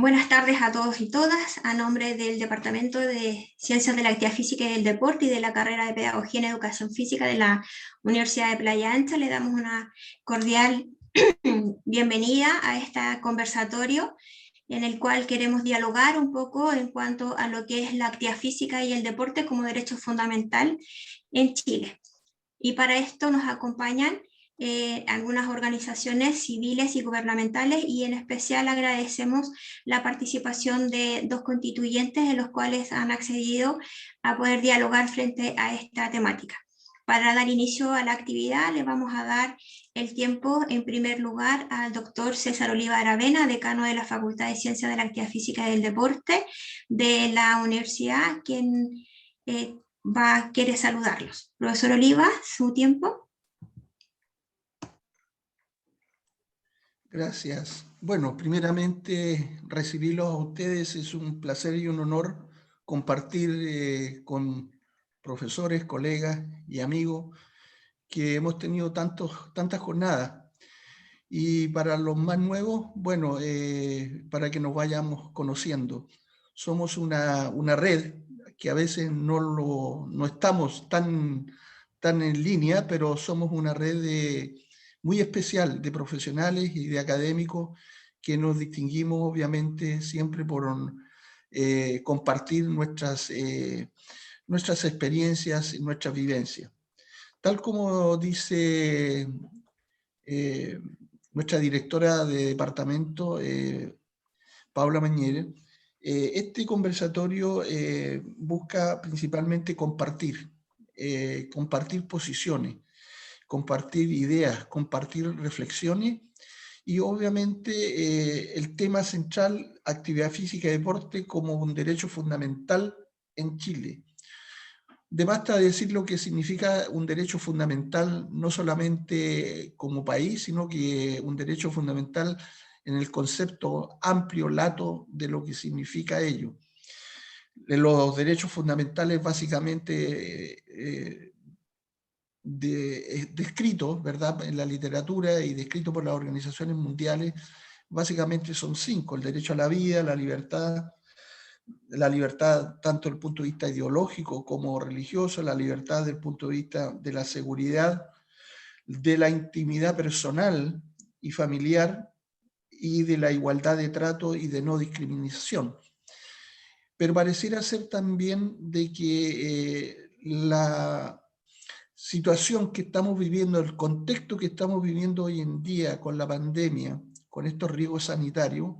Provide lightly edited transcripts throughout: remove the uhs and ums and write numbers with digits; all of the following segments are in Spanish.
Buenas tardes a todos y todas. A nombre del Departamento de Ciencias de la Actividad Física y del Deporte y de la carrera de Pedagogía en Educación Física de la Universidad de Playa Ancha, le damos una cordial bienvenida a este conversatorio en el cual queremos dialogar un poco en cuanto a lo que es la actividad física y el deporte como derecho fundamental en Chile. Y para esto nos acompañan algunas organizaciones civiles y gubernamentales, y en especial agradecemos la participación de dos constituyentes en los cuales han accedido a poder dialogar frente a esta temática. Para dar inicio a la actividad, le vamos a dar el tiempo en primer lugar al doctor César Oliva Aravena, decano de la Facultad de Ciencias de la Actividad Física y del Deporte de la universidad, quien quiere saludarlos. Profesor Oliva, su tiempo. Gracias. Bueno, primeramente recibirlos a ustedes es un placer y un honor compartir con profesores, colegas y amigos que hemos tenido tantas jornadas. Y para los más nuevos, bueno, para que nos vayamos conociendo. Somos una red que a veces no estamos tan en línea, pero somos una red muy especial de profesionales y de académicos que nos distinguimos obviamente siempre por compartir nuestras experiencias y nuestras vivencias. Tal como dice nuestra directora de departamento, Paula Mañere, este conversatorio busca principalmente compartir posiciones, compartir ideas, compartir reflexiones y obviamente el tema central, actividad física y deporte como un derecho fundamental en Chile. De basta decir lo que significa un derecho fundamental, no solamente como país, sino que un derecho fundamental en el concepto amplio, lato de lo que significa ello. Los derechos fundamentales básicamente descritos, ¿verdad?, en la literatura y descritos por las organizaciones mundiales, básicamente son 5: el derecho a la vida, la libertad tanto desde el punto de vista ideológico como religioso, la libertad desde el punto de vista de la seguridad, de la intimidad personal y familiar, y de la igualdad de trato y de no discriminación. Pero pareciera ser también de que la situación que estamos viviendo, el contexto que estamos viviendo hoy en día con la pandemia, con estos riesgos sanitarios,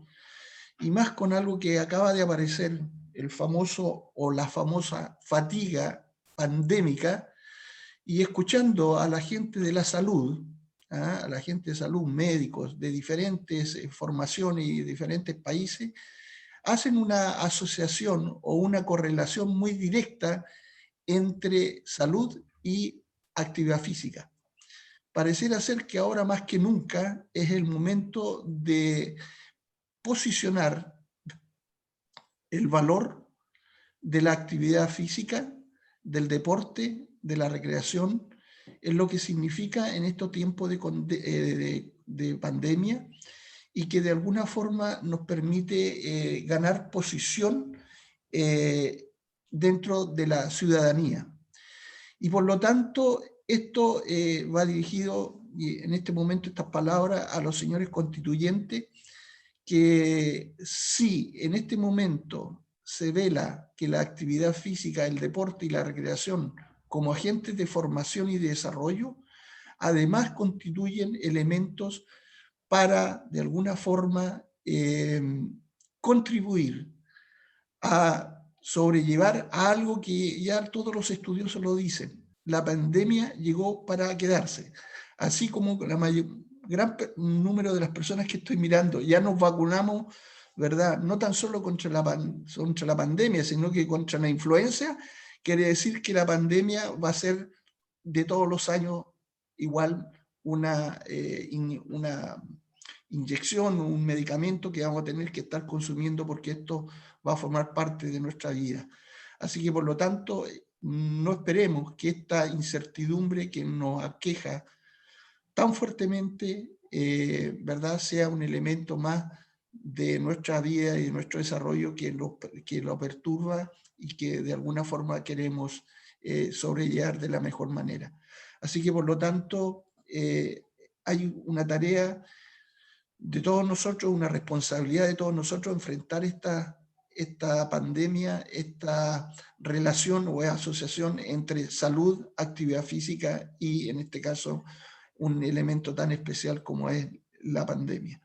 y más con algo que acaba de aparecer, el famoso o la famosa fatiga pandémica, y escuchando a la gente de la salud, a la gente de salud, médicos de diferentes formaciones y diferentes países, hacen una asociación o una correlación muy directa entre salud y actividad física. Pareciera ser que ahora más que nunca es el momento de posicionar el valor de la actividad física, del deporte, de la recreación, en lo que significa en estos tiempos de pandemia, y que de alguna forma nos permite ganar posición dentro de la ciudadanía. Y por lo tanto, esto va dirigido, y en este momento estas palabras, a los señores constituyentes, que si en este momento se vela que la actividad física, el deporte y la recreación como agentes de formación y de desarrollo, además constituyen elementos para, de alguna forma, contribuir a sobrellevar a algo que ya todos los estudiosos lo dicen: la pandemia llegó para quedarse. Así como gran número de las personas que estoy mirando ya nos vacunamos, ¿verdad?, no tan solo contra la pandemia, sino que contra la influenza, quiere decir que la pandemia va a ser de todos los años igual una inyección, un medicamento que vamos a tener que estar consumiendo, porque esto va a formar parte de nuestra vida. Así que por lo tanto, no esperemos que esta incertidumbre que nos aqueja tan fuertemente, ¿verdad?, sea un elemento más de nuestra vida y de nuestro desarrollo que lo perturba y que de alguna forma queremos sobrellevar de la mejor manera. Así que por lo tanto hay una tarea de todos nosotros, una responsabilidad de todos nosotros enfrentar esta pandemia, esta relación o asociación entre salud, actividad física y en este caso un elemento tan especial como es la pandemia.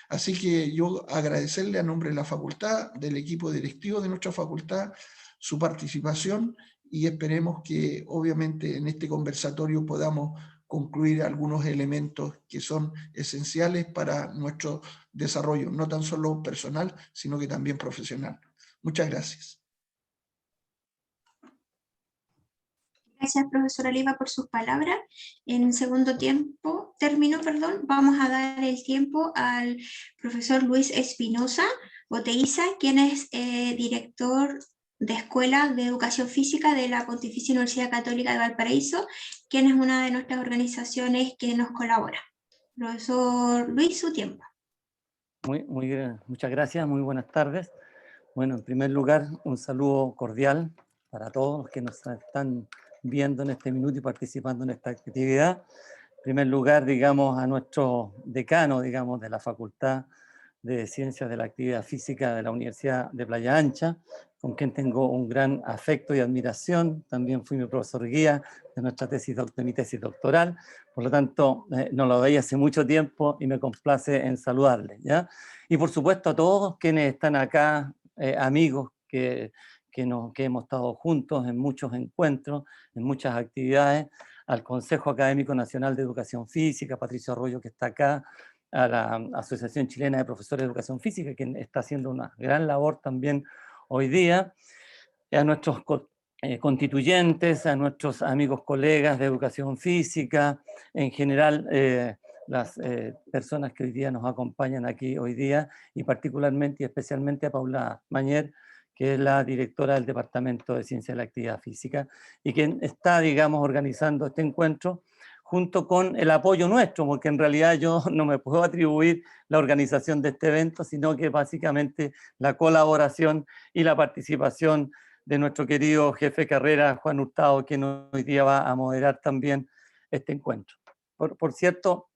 Así que yo agradecerle a nombre de la facultad, del equipo directivo de nuestra facultad, su participación y esperemos que obviamente en este conversatorio podamos concluir algunos elementos que son esenciales para nuestro desarrollo, no tan solo personal, sino que también profesional. Muchas gracias. Gracias, profesora Oliva, por sus palabras. En segundo término, vamos a dar el tiempo al profesor Luis Espinosa Oteiza, quien es director de Escuela de Educación Física de la Pontificia Universidad Católica de Valparaíso, quien es una de nuestras organizaciones que nos colabora. Profesor Luis, su tiempo. Muchas gracias, muy buenas tardes. Bueno, en primer lugar, un saludo cordial para todos los que nos están viendo en este minuto y participando en esta actividad. En primer lugar, digamos, a nuestro decano, digamos, de la Facultad de Ciencias de la Actividad Física de la Universidad de Playa Ancha, con quien tengo un gran afecto y admiración. También fui mi profesor guía de mi tesis doctoral. Por lo tanto, no lo veía hace mucho tiempo y me complace en saludarle, ¿ya? Y por supuesto a todos quienes están acá, amigos que hemos estado juntos en muchos encuentros, en muchas actividades, al Consejo Académico Nacional de Educación Física, Patricio Arroyo, que está acá, a la Asociación Chilena de Profesores de Educación Física, que está haciendo una gran labor también hoy día, a nuestros constituyentes, a nuestros amigos colegas de Educación Física, en general las personas que hoy día nos acompañan aquí hoy día, y particularmente y especialmente a Paula Mañer, que es la directora del Departamento de Ciencia de la Actividad Física, y quien está, digamos, organizando este encuentro, junto con el apoyo nuestro, porque en realidad yo no me puedo atribuir la organización de este evento, sino que básicamente la colaboración y la participación de nuestro querido jefe de carrera, Juan Hurtado, quien hoy día va a moderar también este encuentro. Por cierto,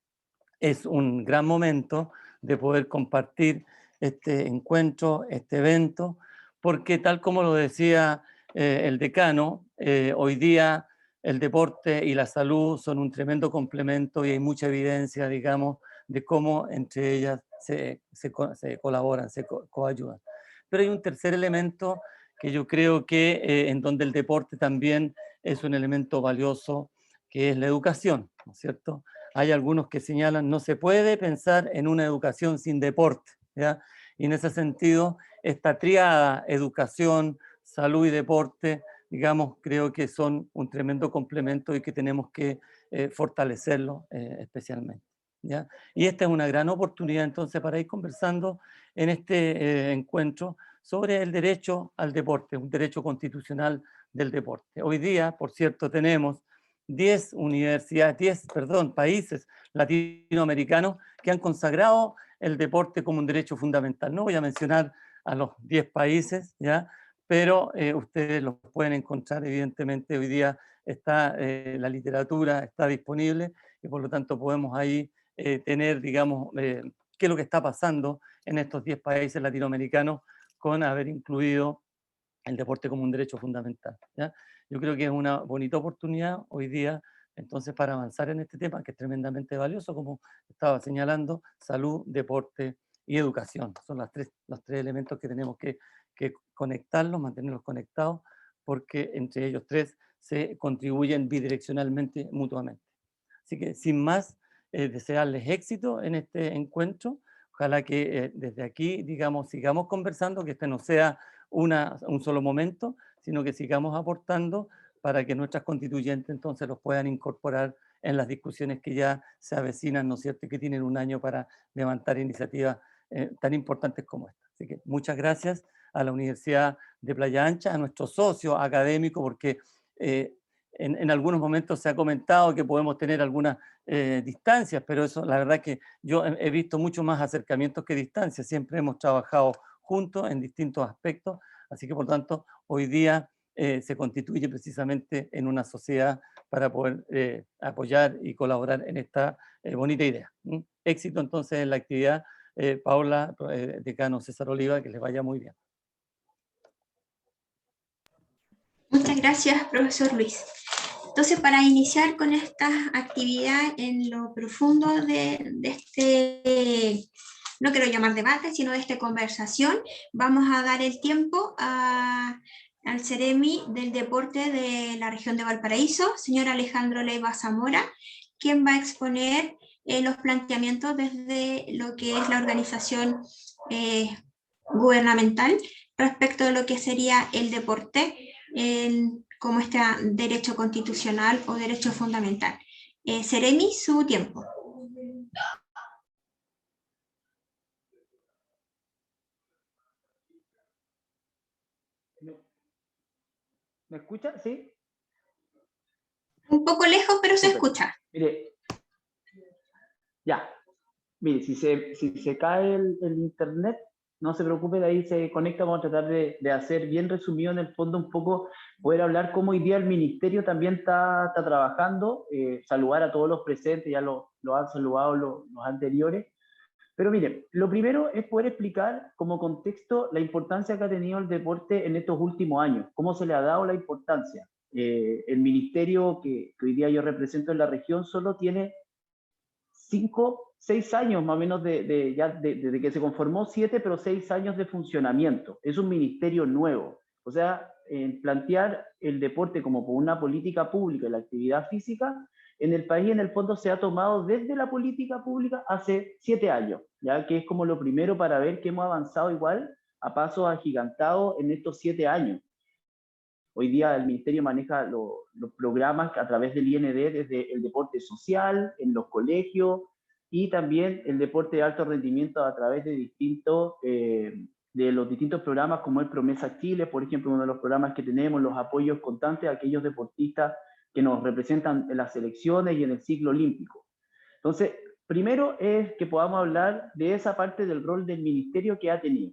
es un gran momento de poder compartir este encuentro, este evento, porque tal como lo decía el decano, hoy día el deporte y la salud son un tremendo complemento y hay mucha evidencia, digamos, de cómo entre ellas se colaboran, se coayudan. Pero hay un tercer elemento que yo creo que en donde el deporte también es un elemento valioso, que es la educación, ¿no es cierto? Hay algunos que señalan no se puede pensar en una educación sin deporte, ¿ya? Y en ese sentido, esta triada, educación, salud y deporte, digamos, creo que son un tremendo complemento y que tenemos que fortalecerlo especialmente, ¿ya? Y esta es una gran oportunidad entonces para ir conversando en este encuentro sobre el derecho al deporte, un derecho constitucional del deporte. Hoy día, por cierto, tenemos 10 países latinoamericanos que han consagrado el deporte como un derecho fundamental. No voy a mencionar a los 10 países, ¿ya? Pero ustedes los pueden encontrar, evidentemente, hoy día está la literatura, está disponible, y por lo tanto podemos ahí tener, digamos, qué es lo que está pasando en estos 10 países latinoamericanos con haber incluido el deporte como un derecho fundamental, ¿ya? Yo creo que es una bonita oportunidad hoy día, entonces, para avanzar en este tema, que es tremendamente valioso, como estaba señalando, salud, deporte y educación. Son los tres elementos que tenemos que conectarlos, mantenerlos conectados, porque entre ellos tres se contribuyen bidireccionalmente mutuamente. Así que, sin más, desearles éxito en este encuentro. Ojalá que desde aquí, digamos, sigamos conversando, que este no sea un solo momento, sino que sigamos aportando para que nuestras constituyentes entonces los puedan incorporar en las discusiones que ya se avecinan, ¿no es cierto?, y que tienen un año para levantar iniciativas tan importantes como esta. Así que muchas gracias a la Universidad de Playa Ancha, a nuestro socio académico, porque en algunos momentos se ha comentado que podemos tener algunas distancias, pero eso la verdad que yo he visto mucho más acercamientos que distancias. Siempre hemos trabajado juntos en distintos aspectos, así que por tanto hoy día se constituye precisamente en una sociedad para poder apoyar y colaborar en esta bonita idea. Éxito entonces en la actividad, Paula, decano César Oliva, que les vaya muy bien. Muchas gracias, profesor Luis. Entonces, para iniciar con esta actividad en lo profundo de este, no quiero llamar debate, sino de esta conversación, vamos a dar el tiempo al Ceremi del Deporte de la región de Valparaíso, señor Alejandro Leiva Zamora, quien va a exponer los planteamientos desde lo que es la organización gubernamental respecto de lo que sería el deporte como este derecho constitucional o derecho fundamental. Ceremi, su tiempo. ¿Me escucha? ¿Sí? Un poco lejos, pero se escucha. Mire, ya. Mire, si se cae el internet, no se preocupe, de ahí se conecta. Vamos a tratar de hacer bien resumido en el fondo un poco, poder hablar cómo hoy día el ministerio también está trabajando, saludar a todos los presentes, ya lo han saludado los anteriores. Pero miren, lo primero es poder explicar como contexto la importancia que ha tenido el deporte en estos últimos años, cómo se le ha dado la importancia. El ministerio que hoy día yo represento en la región solo tiene 6 años más o menos desde que se conformó, 7, pero 6 años de funcionamiento. Es un ministerio nuevo. O sea, plantear el deporte como por una política pública y la actividad física, en el país en el fondo se ha tomado desde la política pública hace 7 años, ya que es como lo primero para ver que hemos avanzado igual a pasos agigantados en estos 7 años. Hoy día el ministerio maneja los programas a través del IND desde el deporte social, en los colegios, y también el deporte de alto rendimiento a través de los distintos programas como el Promesa Chile, por ejemplo, uno de los programas que tenemos, los apoyos constantes a aquellos deportistas que nos representan en las selecciones y en el ciclo olímpico. Entonces, primero es que podamos hablar de esa parte del rol del ministerio que ha tenido.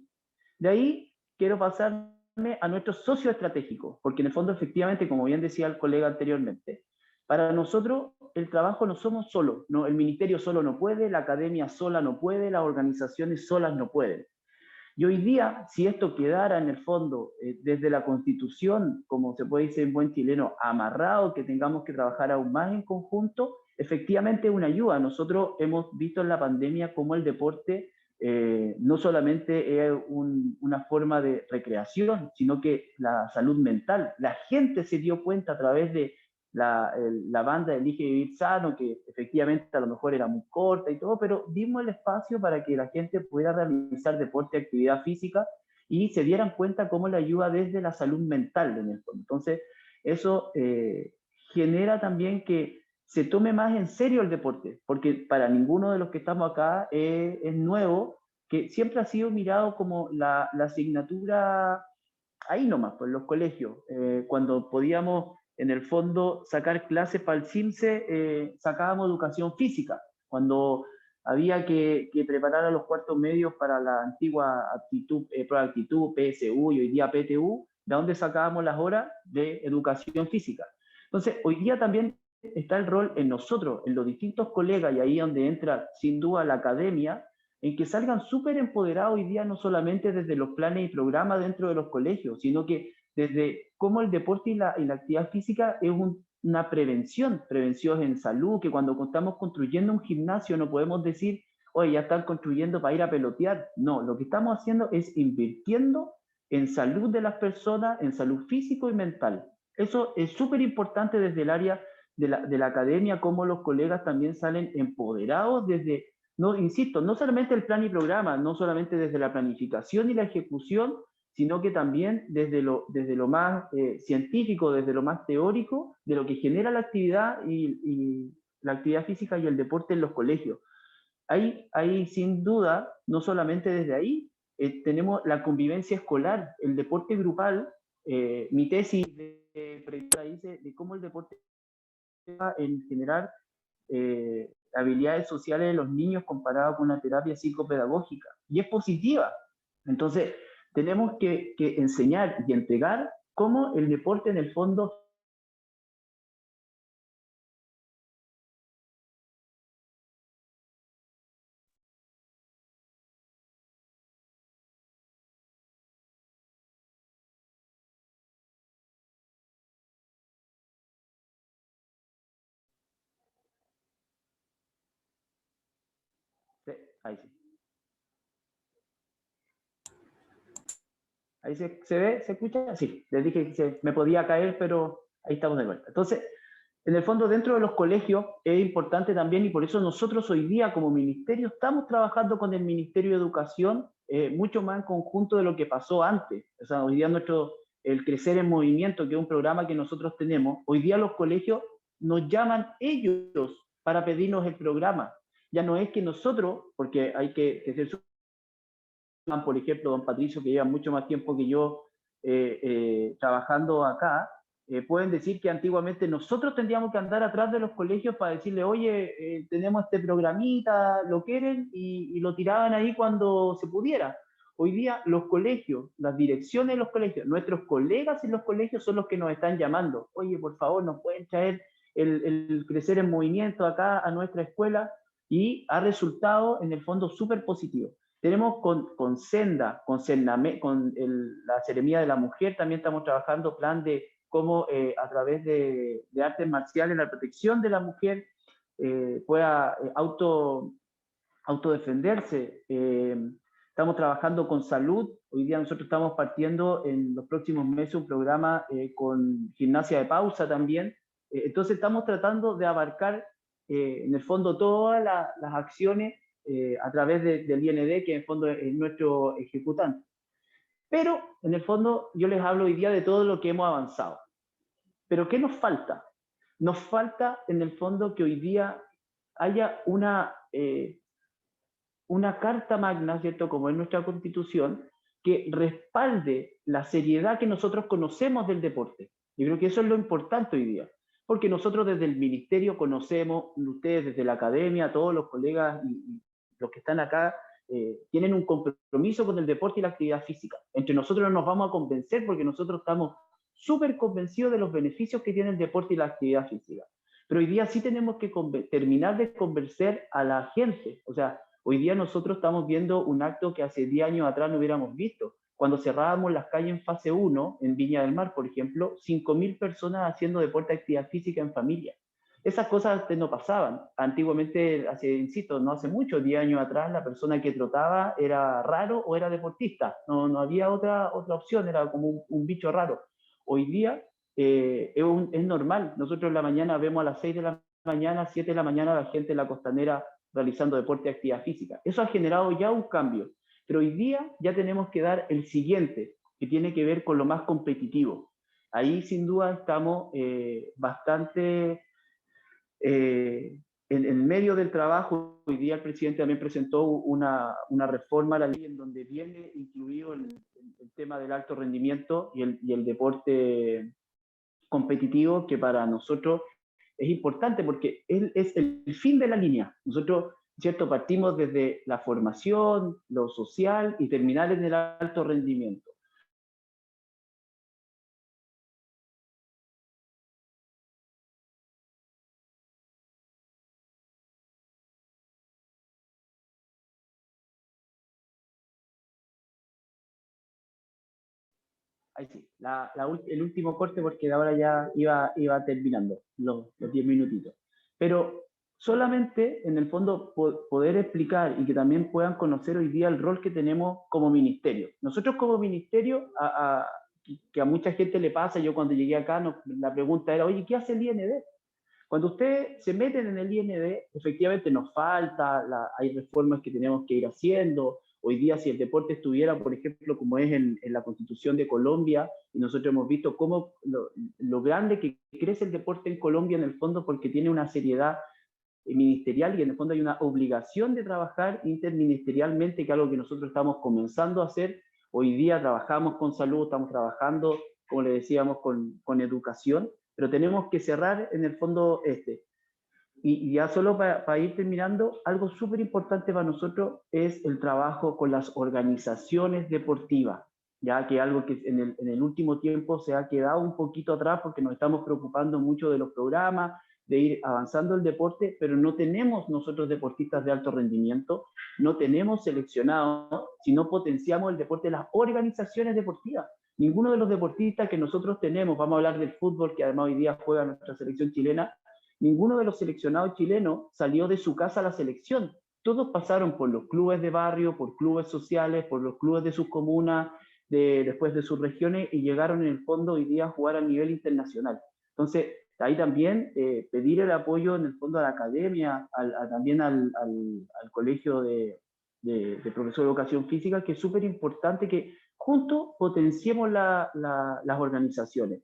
De ahí quiero pasarme a nuestro socio estratégico, porque en el fondo, efectivamente, como bien decía el colega anteriormente, para nosotros el trabajo no somos solos, no, el ministerio solo no puede, la academia sola no puede, las organizaciones solas no pueden. Y hoy día, si esto quedara en el fondo desde la Constitución, como se puede decir en buen chileno, amarrado, que tengamos que trabajar aún más en conjunto, efectivamente es una ayuda. Nosotros hemos visto en la pandemia cómo el deporte no solamente es una forma de recreación, sino que la salud mental. La gente se dio cuenta a través de la banda Elige Vivir Sano, que efectivamente a lo mejor era muy corta y todo, pero dimos el espacio para que la gente pudiera realizar deporte, actividad física, y se dieran cuenta cómo le ayuda desde la salud mental en el fondo. Entonces, eso genera también que se tome más en serio el deporte, porque para ninguno de los que estamos acá es nuevo, que siempre ha sido mirado como la asignatura ahí nomás, por los colegios, cuando podíamos en el fondo sacar clases para el CIMSE, sacábamos educación física. Cuando había que preparar a los cuartos medios para la antigua aptitud, prueba de actitud, PSU y hoy día PTU, de donde sacábamos las horas de educación física. Entonces, hoy día también está el rol en nosotros, en los distintos colegas, y ahí donde entra sin duda la academia, en que salgan súper empoderados hoy día, no solamente desde los planes y programas dentro de los colegios, sino que desde cómo el deporte y la actividad física es una prevención en salud, que cuando estamos construyendo un gimnasio no podemos decir, oye, ya están construyendo para ir a pelotear. No, lo que estamos haciendo es invirtiendo en salud de las personas, en salud físico y mental. Eso es súper importante desde el área de la academia, cómo los colegas también salen empoderados desde, no, insisto, no solamente el plan y programa, no solamente desde la planificación y la ejecución, sino que también desde lo más científico, desde lo más teórico, de lo que genera la actividad y la actividad física y el deporte en los colegios. Hay sin duda, no solamente desde ahí, tenemos la convivencia escolar, el deporte grupal, mi tesis de cómo el deporte en generar habilidades sociales de los niños comparado con una terapia psicopedagógica, y es positiva. Entonces, tenemos que enseñar y entregar cómo el deporte en el fondo ahí sí. Ahí se ve, se escucha. Sí, les dije que me podía caer, pero ahí estamos de vuelta. Entonces, en el fondo, dentro de los colegios es importante también, y por eso nosotros hoy día como ministerio estamos trabajando con el Ministerio de Educación mucho más en conjunto de lo que pasó antes. O sea, hoy día el Crecer en Movimiento, que es un programa que nosotros tenemos, hoy día los colegios nos llaman ellos para pedirnos el programa. Ya no es que nosotros, porque hay que ser, por ejemplo, don Patricio, que lleva mucho más tiempo que yo trabajando acá, pueden decir que antiguamente nosotros tendríamos que andar atrás de los colegios para decirle, oye, tenemos este programita, ¿lo quieren? Y lo tiraban ahí cuando se pudiera. Hoy día los colegios, las direcciones de los colegios, nuestros colegas en los colegios son los que nos están llamando. Oye, por favor, ¿nos pueden traer el Crecer en Movimiento acá a nuestra escuela? Y ha resultado en el fondo súper positivo. Tenemos con Senda, con la Seremía de la Mujer, también estamos trabajando plan de cómo a través de artes marciales la protección de la mujer pueda autodefenderse. Estamos trabajando con salud. Hoy día nosotros estamos partiendo en los próximos meses un programa con gimnasia de pausa también. Entonces estamos tratando de abarcar en el fondo todas las acciones a través del IND, que en el fondo es nuestro ejecutante. Pero en el fondo yo les hablo hoy día de todo lo que hemos avanzado. Pero ¿qué nos falta? Nos falta en el fondo que hoy día haya una carta magna, ¿cierto?, como es nuestra Constitución, que respalde la seriedad que nosotros conocemos del deporte. Yo creo que eso es lo importante hoy día, porque nosotros desde el Ministerio conocemos, ustedes desde la academia, todos los colegas y los que están acá, tienen un compromiso con el deporte y la actividad física. Entre nosotros no nos vamos a convencer porque nosotros estamos súper convencidos de los beneficios que tiene el deporte y la actividad física. Pero hoy día sí tenemos que terminar de convencer a la gente. O sea, hoy día nosotros estamos viendo un acto que hace 10 años atrás no hubiéramos visto. Cuando cerrábamos las calles en fase 1, en Viña del Mar, por ejemplo, 5.000 personas haciendo deporte, actividad física en familia. Esas cosas antes no pasaban. Antiguamente, insisto, no hace mucho, 10 años atrás, la persona que trotaba era raro o era deportista. No había otra opción, era como un bicho raro. Hoy día es normal. Nosotros en la mañana vemos a las 6 de la mañana, 7 de la mañana, la gente en la costanera realizando deporte y actividad física. Eso ha generado ya un cambio. Pero hoy día ya tenemos que dar el siguiente, que tiene que ver con lo más competitivo. Ahí sin duda estamos bastante en medio del trabajo. Hoy día el presidente también presentó una reforma a la ley en donde viene incluido el tema del alto rendimiento y el deporte competitivo, que para nosotros es importante porque él es el fin de la línea. Nosotros, ¿cierto?, partimos desde la formación, lo social y terminar en el alto rendimiento. Ahí sí, el último corte, porque ahora ya iba terminando los 10 minutitos. Pero solamente, en el fondo, poder explicar y que también puedan conocer hoy día el rol que tenemos como ministerio. Nosotros como ministerio, que a mucha gente le pasa, yo cuando llegué acá, la pregunta era, oye, ¿qué hace el IND? Cuando ustedes se meten en el IND, efectivamente nos falta, hay reformas que tenemos que ir haciendo. Hoy día, si el deporte estuviera, por ejemplo, como es en la Constitución de Colombia, y nosotros hemos visto cómo lo grande que crece el deporte en Colombia, en el fondo, porque tiene una seriedad ministerial y en el fondo hay una obligación de trabajar interministerialmente, que es algo que nosotros estamos comenzando a hacer. Hoy día trabajamos con salud, estamos trabajando como le decíamos, con educación, pero tenemos que cerrar en el fondo Y ya solo para ir terminando, algo súper importante para nosotros es el trabajo con las organizaciones deportivas, ya que algo que en el último tiempo se ha quedado un poquito atrás porque nos estamos preocupando mucho de los programas, de ir avanzando el deporte, pero no tenemos nosotros deportistas de alto rendimiento, no tenemos seleccionados, si no potenciamos el deporte de las organizaciones deportivas. Ninguno de los deportistas que nosotros tenemos, vamos a hablar del fútbol, que además hoy día juega nuestra selección chilena, ninguno de los seleccionados chilenos salió de su casa a la selección. Todos pasaron por los clubes de barrio, por clubes sociales, por los clubes de sus comunas, después de sus regiones, y llegaron en el fondo hoy día a jugar a nivel internacional. Entonces, ahí también pedir el apoyo en el fondo a la academia, también al colegio de profesores de educación física, que es súper importante que juntos potenciemos las organizaciones.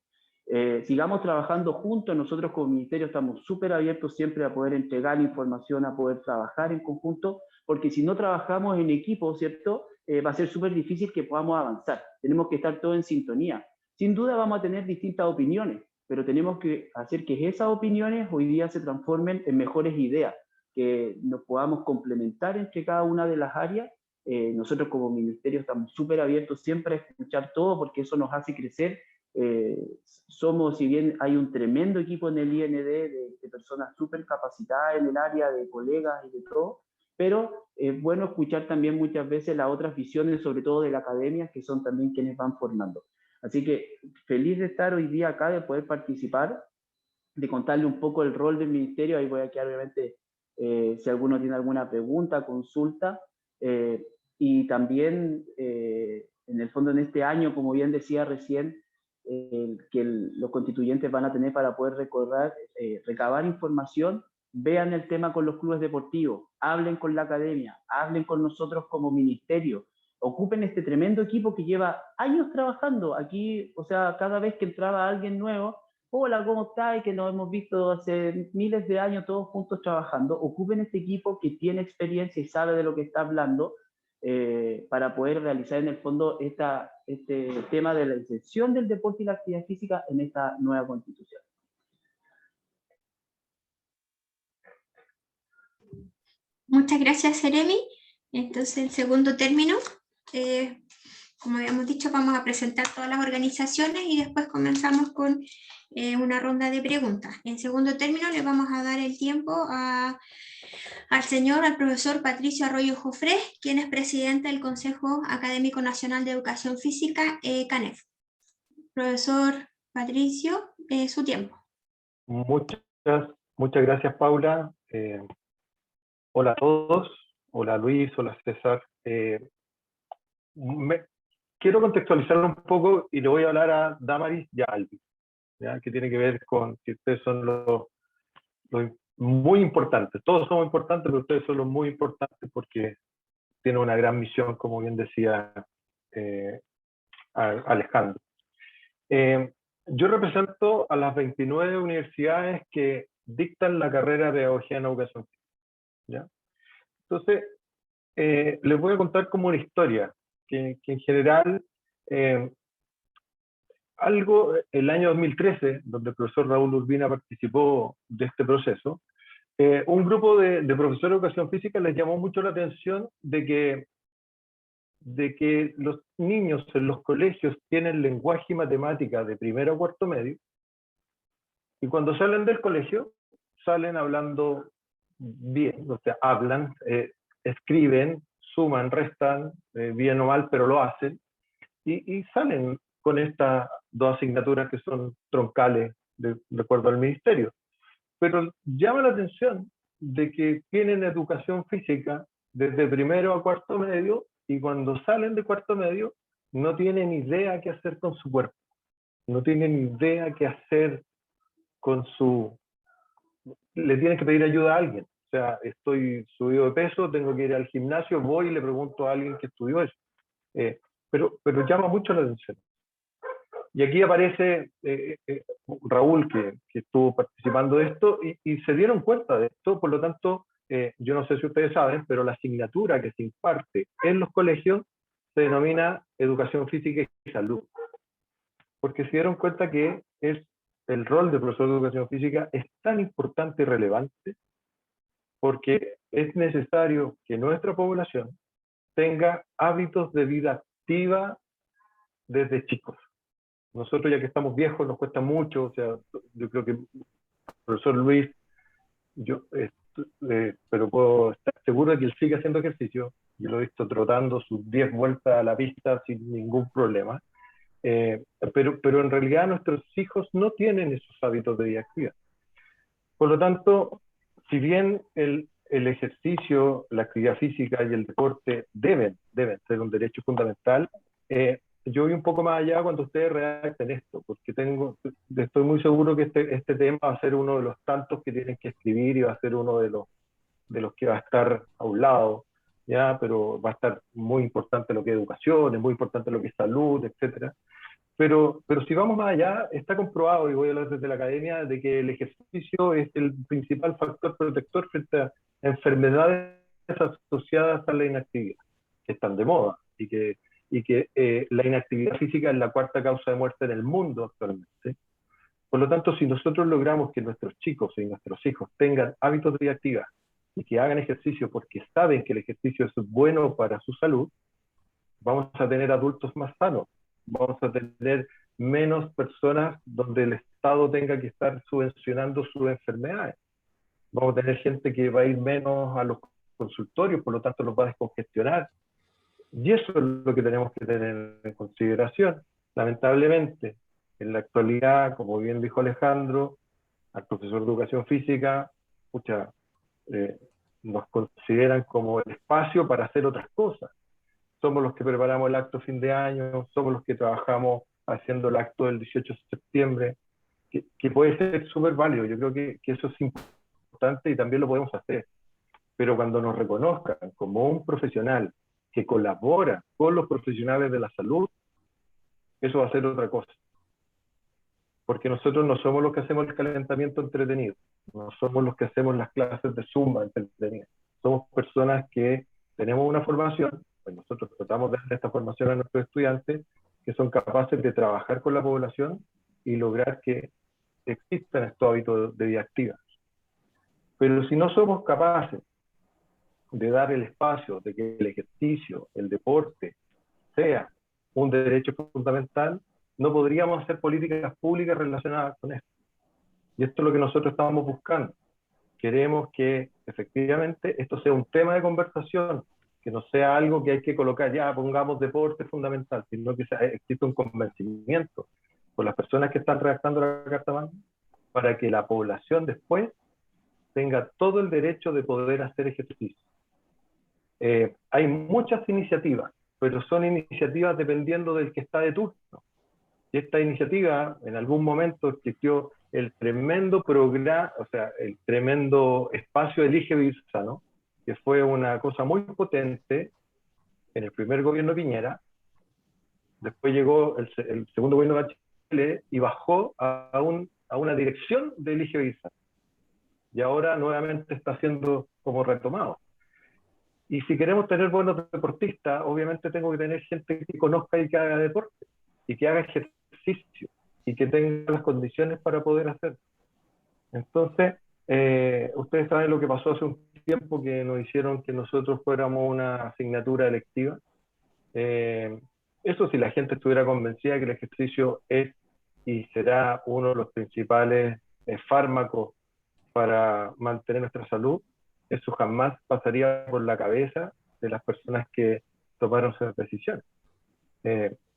Sigamos trabajando juntos. Nosotros como ministerio estamos súper abiertos siempre a poder entregar información, a poder trabajar en conjunto, porque si no trabajamos en equipo, ¿cierto? Va a ser súper difícil que podamos avanzar. Tenemos que estar todos en sintonía. Sin duda vamos a tener distintas opiniones, pero tenemos que hacer que esas opiniones hoy día se transformen en mejores ideas, que nos podamos complementar entre cada una de las áreas. Nosotros como ministerio estamos súper abiertos siempre a escuchar todo, porque eso nos hace crecer. Si bien hay un tremendo equipo en el IND de personas súper capacitadas en el área, de colegas y de todo, pero es bueno escuchar también muchas veces las otras visiones, sobre todo de la academia, que son también quienes van formando. Así que feliz de estar hoy día acá, de poder participar, de contarle un poco el rol del ministerio. Ahí voy a quedar obviamente si alguno tiene alguna pregunta, consulta, y también en el fondo en este año, como bien decía recién, los constituyentes van a tener para poder recabar información. Vean el tema con los clubes deportivos, hablen con la academia, hablen con nosotros como ministerio, ocupen este tremendo equipo que lleva años trabajando aquí. O sea, cada vez que entraba alguien nuevo, hola, ¿cómo está? Y que nos hemos visto hace miles de años todos juntos trabajando. Ocupen este equipo que tiene experiencia y sabe de lo que está hablando, para poder realizar en el fondo este tema de la inserción del deporte y la actividad física en esta nueva constitución. Muchas gracias, Jeremy. Entonces, en segundo término, como habíamos dicho, vamos a presentar todas las organizaciones y después comenzamos con una ronda de preguntas. En segundo término, le vamos a dar el tiempo al profesor Patricio Arroyo Jofré, quien es presidente del Consejo Académico Nacional de Educación Física, CANEF. Profesor Patricio, su tiempo. Muchas gracias, Paula. Hola a todos. Hola Luis, hola César. Quiero contextualizar un poco y le voy a hablar a Damaris y a Albi, ¿ya? Que tiene que ver con que ustedes son los muy importantes. Todos somos importantes, pero ustedes son los muy importantes porque tienen una gran misión, como bien decía Alejandro. Yo represento a las 29 universidades que dictan la carrera de Pedagogía en Educación Física, ¿ya? Entonces, les voy a contar como una historia, que en general, el año 2013, donde el profesor Raúl Urbina participó de este proceso, un grupo de profesores de Educación Física les llamó mucho la atención de que los niños en los colegios tienen lenguaje y matemática de primero a cuarto medio, y cuando salen del colegio, salen hablando bien, o sea, hablan, escriben, suman, restan, bien o mal, pero lo hacen, y salen con estas dos asignaturas que son troncales de acuerdo al ministerio. Pero llama la atención de que tienen educación física desde primero a cuarto medio, y cuando salen de cuarto medio no tienen idea qué hacer con su cuerpo, no tienen idea qué hacer con le tienen que pedir ayuda a alguien. O sea, estoy subido de peso, tengo que ir al gimnasio, voy y le pregunto a alguien que estudió eso. Pero llama mucho la atención. Y aquí aparece Raúl, que estuvo participando de esto, y se dieron cuenta de esto. Por lo tanto, yo no sé si ustedes saben, pero la asignatura que se imparte en los colegios se denomina Educación Física y Salud. porque se dieron cuenta que el rol del profesor de educación física es tan importante y relevante, porque es necesario que nuestra población tenga hábitos de vida activa desde chicos. Nosotros, ya que estamos viejos, nos cuesta mucho. O sea, yo creo que el profesor Luis, pero puedo estar seguro de que él sigue haciendo ejercicio. Yo lo he visto trotando sus 10 vueltas a la pista sin ningún problema. Pero en realidad nuestros hijos no tienen esos hábitos de vida activa. Por lo tanto, si bien el ejercicio, la actividad física y el deporte deben ser un derecho fundamental, yo voy un poco más allá cuando ustedes redacten esto, porque estoy muy seguro que este tema va a ser uno de los tantos que tienen que escribir, y va a ser uno de los que va a estar a un lado, ¿ya? Pero va a estar muy importante lo que es educación, es muy importante lo que es salud, etc. Pero si vamos más allá, está comprobado, y voy a hablar desde la academia, de que el ejercicio es el principal factor protector frente a enfermedades asociadas a la inactividad, que están de moda, y que la inactividad física es la cuarta causa de muerte en el mundo actualmente. Por lo tanto, si nosotros logramos que nuestros chicos y nuestros hijos tengan hábitos de vida activa y que hagan ejercicio porque saben que el ejercicio es bueno para su salud, vamos a tener adultos más sanos, vamos a tener menos personas donde el Estado tenga que estar subvencionando sus enfermedades. Vamos a tener gente que va a ir menos a los consultorios, por lo tanto los va a descongestionar. Y eso es lo que tenemos que tener en consideración. Lamentablemente, en la actualidad, como bien dijo Alejandro, al profesor de educación física, nos consideran como el espacio para hacer otras cosas. Somos los que preparamos el acto fin de año, somos los que trabajamos haciendo el acto del 18 de septiembre, que puede ser súper válido. Yo creo que eso es importante y también lo podemos hacer. Pero cuando nos reconozcan como un profesional que colabora con los profesionales de la salud, eso va a ser otra cosa. Porque nosotros no somos los que hacemos el calentamiento entretenido, no somos los que hacemos las clases de Zumba entretenidas. Somos personas que tenemos una formación, pues nosotros tratamos de dar esta formación a nuestros estudiantes, que son capaces de trabajar con la población y lograr que existan estos hábitos de vida activa. Pero si no somos capaces de dar el espacio, de que el ejercicio, el deporte, sea un derecho fundamental, no podríamos hacer políticas públicas relacionadas con esto. Y esto es lo que nosotros estamos buscando. Queremos que efectivamente esto sea un tema de conversación, que no sea algo que hay que colocar, ya pongamos deporte fundamental, sino que existe un convencimiento por las personas que están redactando la Carta Magna, para que la población después tenga todo el derecho de poder hacer ejercicio. Hay muchas iniciativas, pero son iniciativas dependiendo del que está de turno. Y esta iniciativa, en algún momento existió el tremendo programa, o sea, el tremendo espacio Elige Vivir Sano, que fue una cosa muy potente en el primer gobierno de Piñera. Después llegó el segundo gobierno de Bachelet y bajó a una dirección de Elige Vivir Sano. Y ahora nuevamente está siendo como retomado. Y si queremos tener buenos deportistas, obviamente tengo que tener gente que conozca y que haga deporte, y que haga ejercicio, y que tenga las condiciones para poder hacerlo. Entonces, ustedes saben lo que pasó hace un tiempo, que nos hicieron que nosotros fuéramos una asignatura electiva. Eso, si la gente estuviera convencida de que el ejercicio es y será uno de los principales fármacos para mantener nuestra salud, eso jamás pasaría por la cabeza de las personas que tomaron esas decisiones.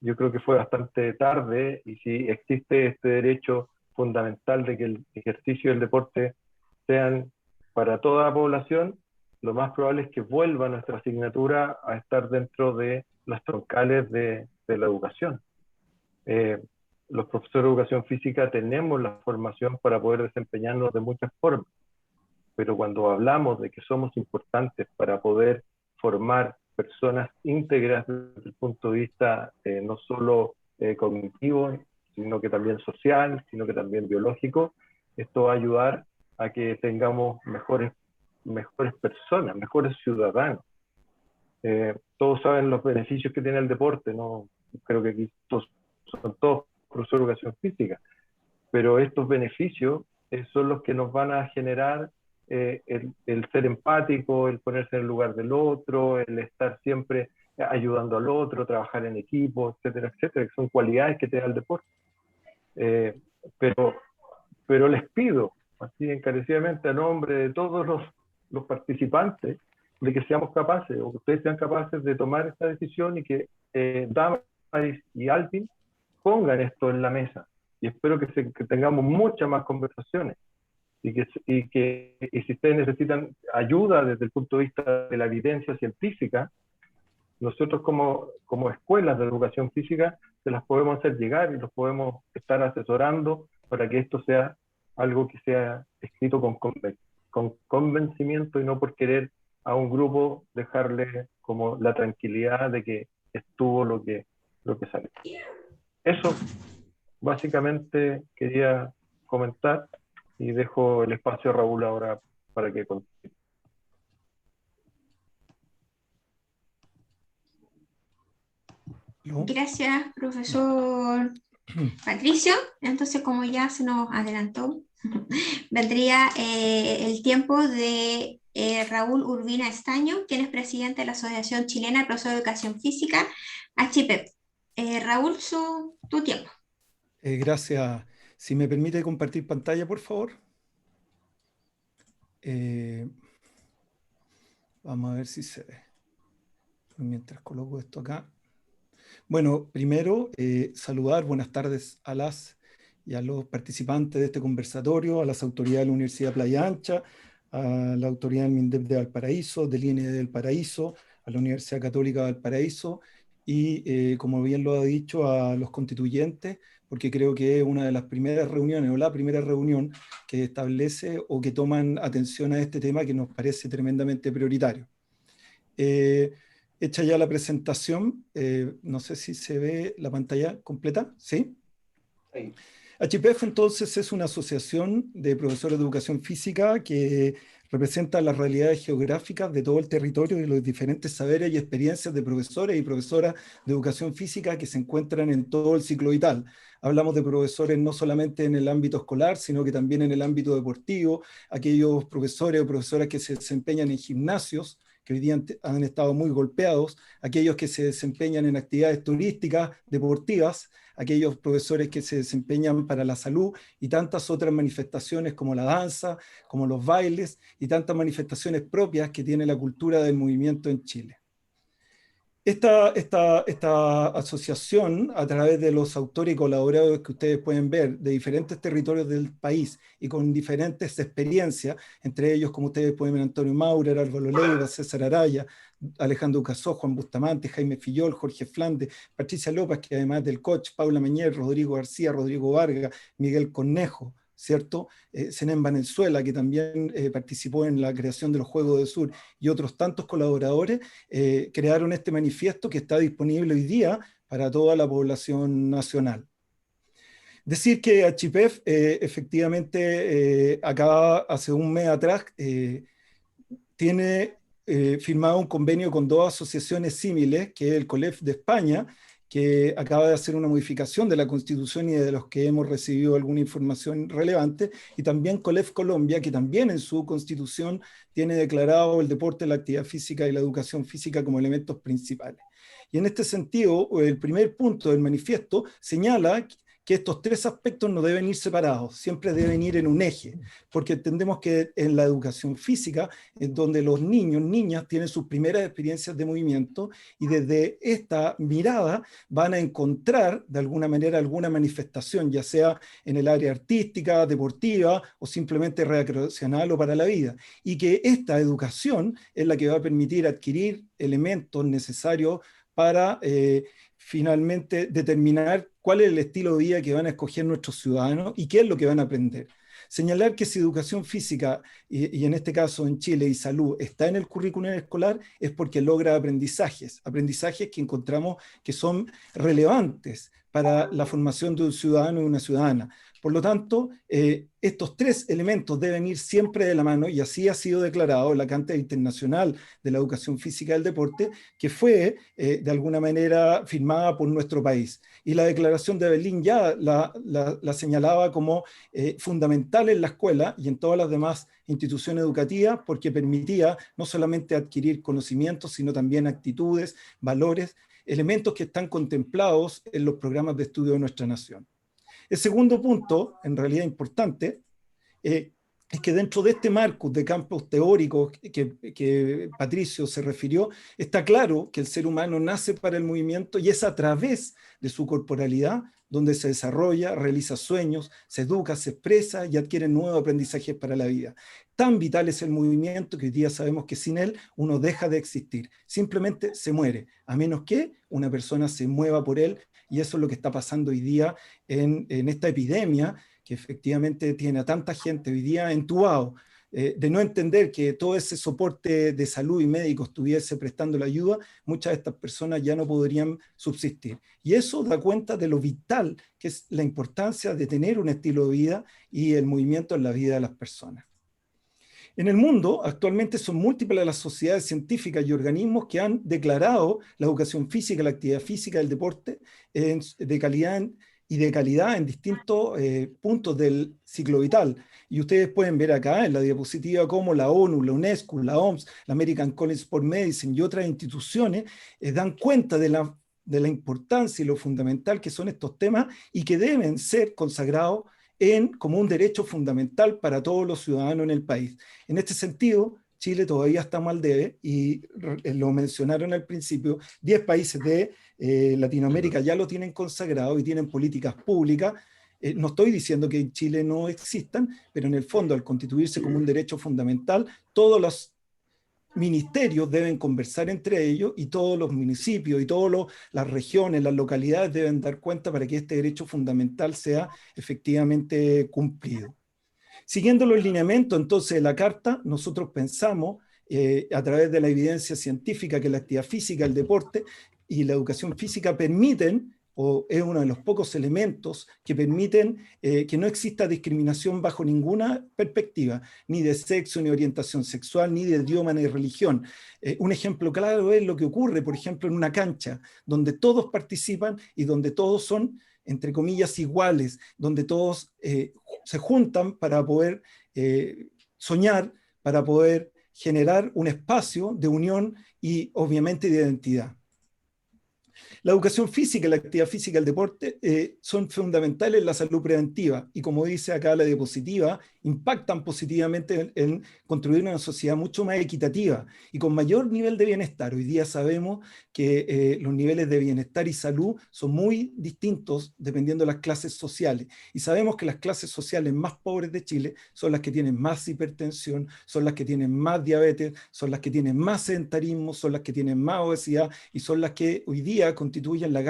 Yo creo que fue bastante tarde, y si existe este derecho fundamental de que el ejercicio y el deporte sean para toda la población, lo más probable es que vuelva nuestra asignatura a estar dentro de las troncales de la educación. Los profesores de educación física tenemos la formación para poder desempeñarnos de muchas formas, pero cuando hablamos de que somos importantes para poder formar personas íntegras desde el punto de vista no solo cognitivo, sino que también social, sino que también biológico, esto va a ayudar a que tengamos mejores personas, mejores ciudadanos. Todos saben los beneficios que tiene el deporte, ¿no? Creo que aquí son todos profesor de educación física, pero estos beneficios son los que nos van a generar el ser empático, el ponerse en el lugar del otro, el estar siempre ayudando al otro, trabajar en equipo, etcétera, etcétera, que son cualidades que te da el deporte. Pero les pido, así encarecidamente, a nombre de todos los participantes, de que seamos capaces, o que ustedes sean capaces de tomar esta decisión y que Damaris y Alvin pongan esto en la mesa. Y espero que tengamos muchas más conversaciones. Y si ustedes necesitan ayuda desde el punto de vista de la evidencia científica, nosotros como escuelas de educación física se las podemos hacer llegar y los podemos estar asesorando para que esto sea algo que sea escrito con convencimiento y no por querer a un grupo dejarle como la tranquilidad de que estuvo lo que salió. Eso básicamente quería comentar y dejo el espacio a Raúl ahora para que continúe. Gracias, profesor Patricio. Entonces, como ya se nos adelantó, vendría el tiempo de Raúl Urbina Estaño, quien es presidente de la Asociación Chilena de Profesores de Educación Física, ACHIPEF. Raúl, tu tiempo. Gracias. Si me permite compartir pantalla, por favor. Vamos a ver si se ve. Mientras coloco esto acá. Bueno, primero, saludar, buenas tardes a las y a los participantes de este conversatorio, a las autoridades de la Universidad de Playa Ancha, a la autoridad del MINDEP de Valparaíso, del INE del Paraíso, a la Universidad Católica de Valparaíso y, como bien lo ha dicho, a los constituyentes, porque creo que es una de las primeras reuniones o la primera reunión que establece o que toman atención a este tema que nos parece tremendamente prioritario. Hecha ya la presentación, no sé si se ve la pantalla completa, ¿sí? Sí. ACHIPEF entonces es una asociación de profesores de educación física que representa las realidades geográficas de todo el territorio y los diferentes saberes y experiencias de profesores y profesoras de educación física que se encuentran en todo el ciclo vital. Hablamos de profesores no solamente en el ámbito escolar, sino que también en el ámbito deportivo, aquellos profesores o profesoras que se desempeñan en gimnasios, que hoy día han estado muy golpeados, aquellos que se desempeñan en actividades turísticas, deportivas, aquellos profesores que se desempeñan para la salud y tantas otras manifestaciones como la danza, como los bailes y tantas manifestaciones propias que tiene la cultura del movimiento en Chile. Esta asociación, a través de los autores y colaboradores que ustedes pueden ver de diferentes territorios del país y con diferentes experiencias, entre ellos, como ustedes pueden ver, Antonio Maurer, Álvaro Leiva, César Araya, Alejandro Casó, Juan Bustamante, Jaime Fillol, Jorge Flandes, Patricia López, que además del coach, Paula Meñer, Rodrigo García, Rodrigo Vargas, Miguel Cornejo, ¿cierto? Zenén Valenzuela, que también participó en la creación de los Juegos del Sur, y otros tantos colaboradores, crearon este manifiesto que está disponible hoy día para toda la población nacional. Decir que ACHIPEF efectivamente acá hace un mes atrás tiene firmado un convenio con dos asociaciones símiles, que es el COLEF de España, que acaba de hacer una modificación de la Constitución y de los que hemos recibido alguna información relevante, y también COLEF Colombia, que también en su Constitución tiene declarado el deporte, la actividad física y la educación física como elementos principales. Y en este sentido, el primer punto del manifiesto señala que estos tres aspectos no deben ir separados, siempre deben ir en un eje, porque entendemos que en la educación física es donde los niños, niñas tienen sus primeras experiencias de movimiento y desde esta mirada van a encontrar de alguna manera alguna manifestación, ya sea en el área artística, deportiva o simplemente recreacional o para la vida. Y que esta educación es la que va a permitir adquirir elementos necesarios para finalmente determinar cuál es el estilo de vida que van a escoger nuestros ciudadanos y qué es lo que van a aprender. Señalar que si educación física, y en este caso en Chile, y salud, está en el currículum escolar, es porque logra aprendizajes que encontramos que son relevantes para la formación de un ciudadano y una ciudadana. Por lo tanto, estos tres elementos deben ir siempre de la mano, y así ha sido declarado en la Carta Internacional de la Educación Física y del Deporte, que fue de alguna manera firmada por nuestro país. Y la Declaración de Berlín ya la señalaba como fundamental en la escuela y en todas las demás instituciones educativas, porque permitía no solamente adquirir conocimientos, sino también actitudes, valores, elementos que están contemplados en los programas de estudio de nuestra nación. El segundo punto, en realidad importante, es que dentro de este marco de campos teóricos que Patricio se refirió, está claro que el ser humano nace para el movimiento y es a través de su corporalidad donde se desarrolla, realiza sueños, se educa, se expresa y adquiere nuevos aprendizajes para la vida. Tan vital es el movimiento que hoy día sabemos que sin él uno deja de existir, simplemente se muere, a menos que una persona se mueva por él, y eso es lo que está pasando hoy día en esta epidemia que efectivamente tiene a tanta gente hoy día entubado, de no entender que todo ese soporte de salud y médico estuviese prestando la ayuda, muchas de estas personas ya no podrían subsistir. Y eso da cuenta de lo vital que es la importancia de tener un estilo de vida y el movimiento en la vida de las personas. En el mundo, actualmente son múltiples las sociedades científicas y organismos que han declarado la educación física, la actividad física, el deporte de calidad en distintos puntos del ciclo vital. Y ustedes pueden ver acá en la diapositiva cómo la ONU, la UNESCO, la OMS, la American College of Medicine y otras instituciones dan cuenta de la importancia y lo fundamental que son estos temas y que deben ser consagrados como un derecho fundamental para todos los ciudadanos en el país. En este sentido, Chile todavía está mal debe, y lo mencionaron al principio, 10 países de Latinoamérica ya lo tienen consagrado y tienen políticas públicas. No estoy diciendo que en Chile no existan, pero en el fondo, al constituirse como un derecho fundamental, todos los ministerios deben conversar entre ellos y todos los municipios y todas las regiones, las localidades deben dar cuenta para que este derecho fundamental sea efectivamente cumplido. Siguiendo los lineamientos entonces de la Carta, nosotros pensamos a través de la evidencia científica que la actividad física, el deporte y la educación física permiten, o es uno de los pocos elementos que permiten que no exista discriminación bajo ninguna perspectiva, ni de sexo, ni orientación sexual, ni de idioma, ni de religión. Un ejemplo claro es lo que ocurre, por ejemplo, en una cancha, donde todos participan y donde todos son, entre comillas, iguales, donde todos se juntan para poder soñar, para poder generar un espacio de unión y obviamente de identidad. La educación física, la actividad física, el deporte son fundamentales en la salud preventiva y, como dice acá la diapositiva, impactan positivamente en construir una sociedad mucho más equitativa y con mayor nivel de bienestar. Hoy día sabemos que los niveles de bienestar y salud son muy distintos dependiendo de las clases sociales, y sabemos que las clases sociales más pobres de Chile son las que tienen más hipertensión, son las que tienen más diabetes, son las que tienen más sedentarismo, son las que tienen más obesidad y son las que hoy día constituyen la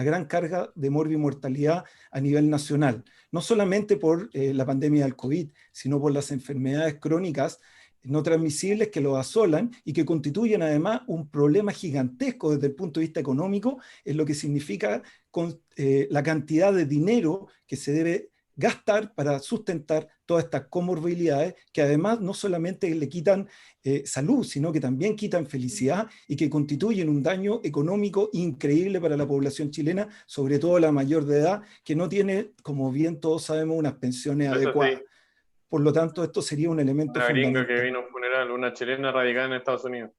gran carga de morbimortalidad a nivel nacional, no solamente por la pandemia del COVID, sino por las enfermedades crónicas no transmisibles que lo asolan y que constituyen además un problema gigantesco desde el punto de vista económico, en lo que significa la cantidad de dinero que se debe gastar para sustentar todas estas comorbilidades que además no solamente le quitan salud, sino que también quitan felicidad y que constituyen un daño económico increíble para la población chilena, sobre todo la mayor de edad, que no tiene, como bien todos sabemos, unas pensiones adecuadas. Sí. Por lo tanto, esto sería un elemento fundamental. Una gringa que vino a un funeral, una chilena radicada en Estados Unidos.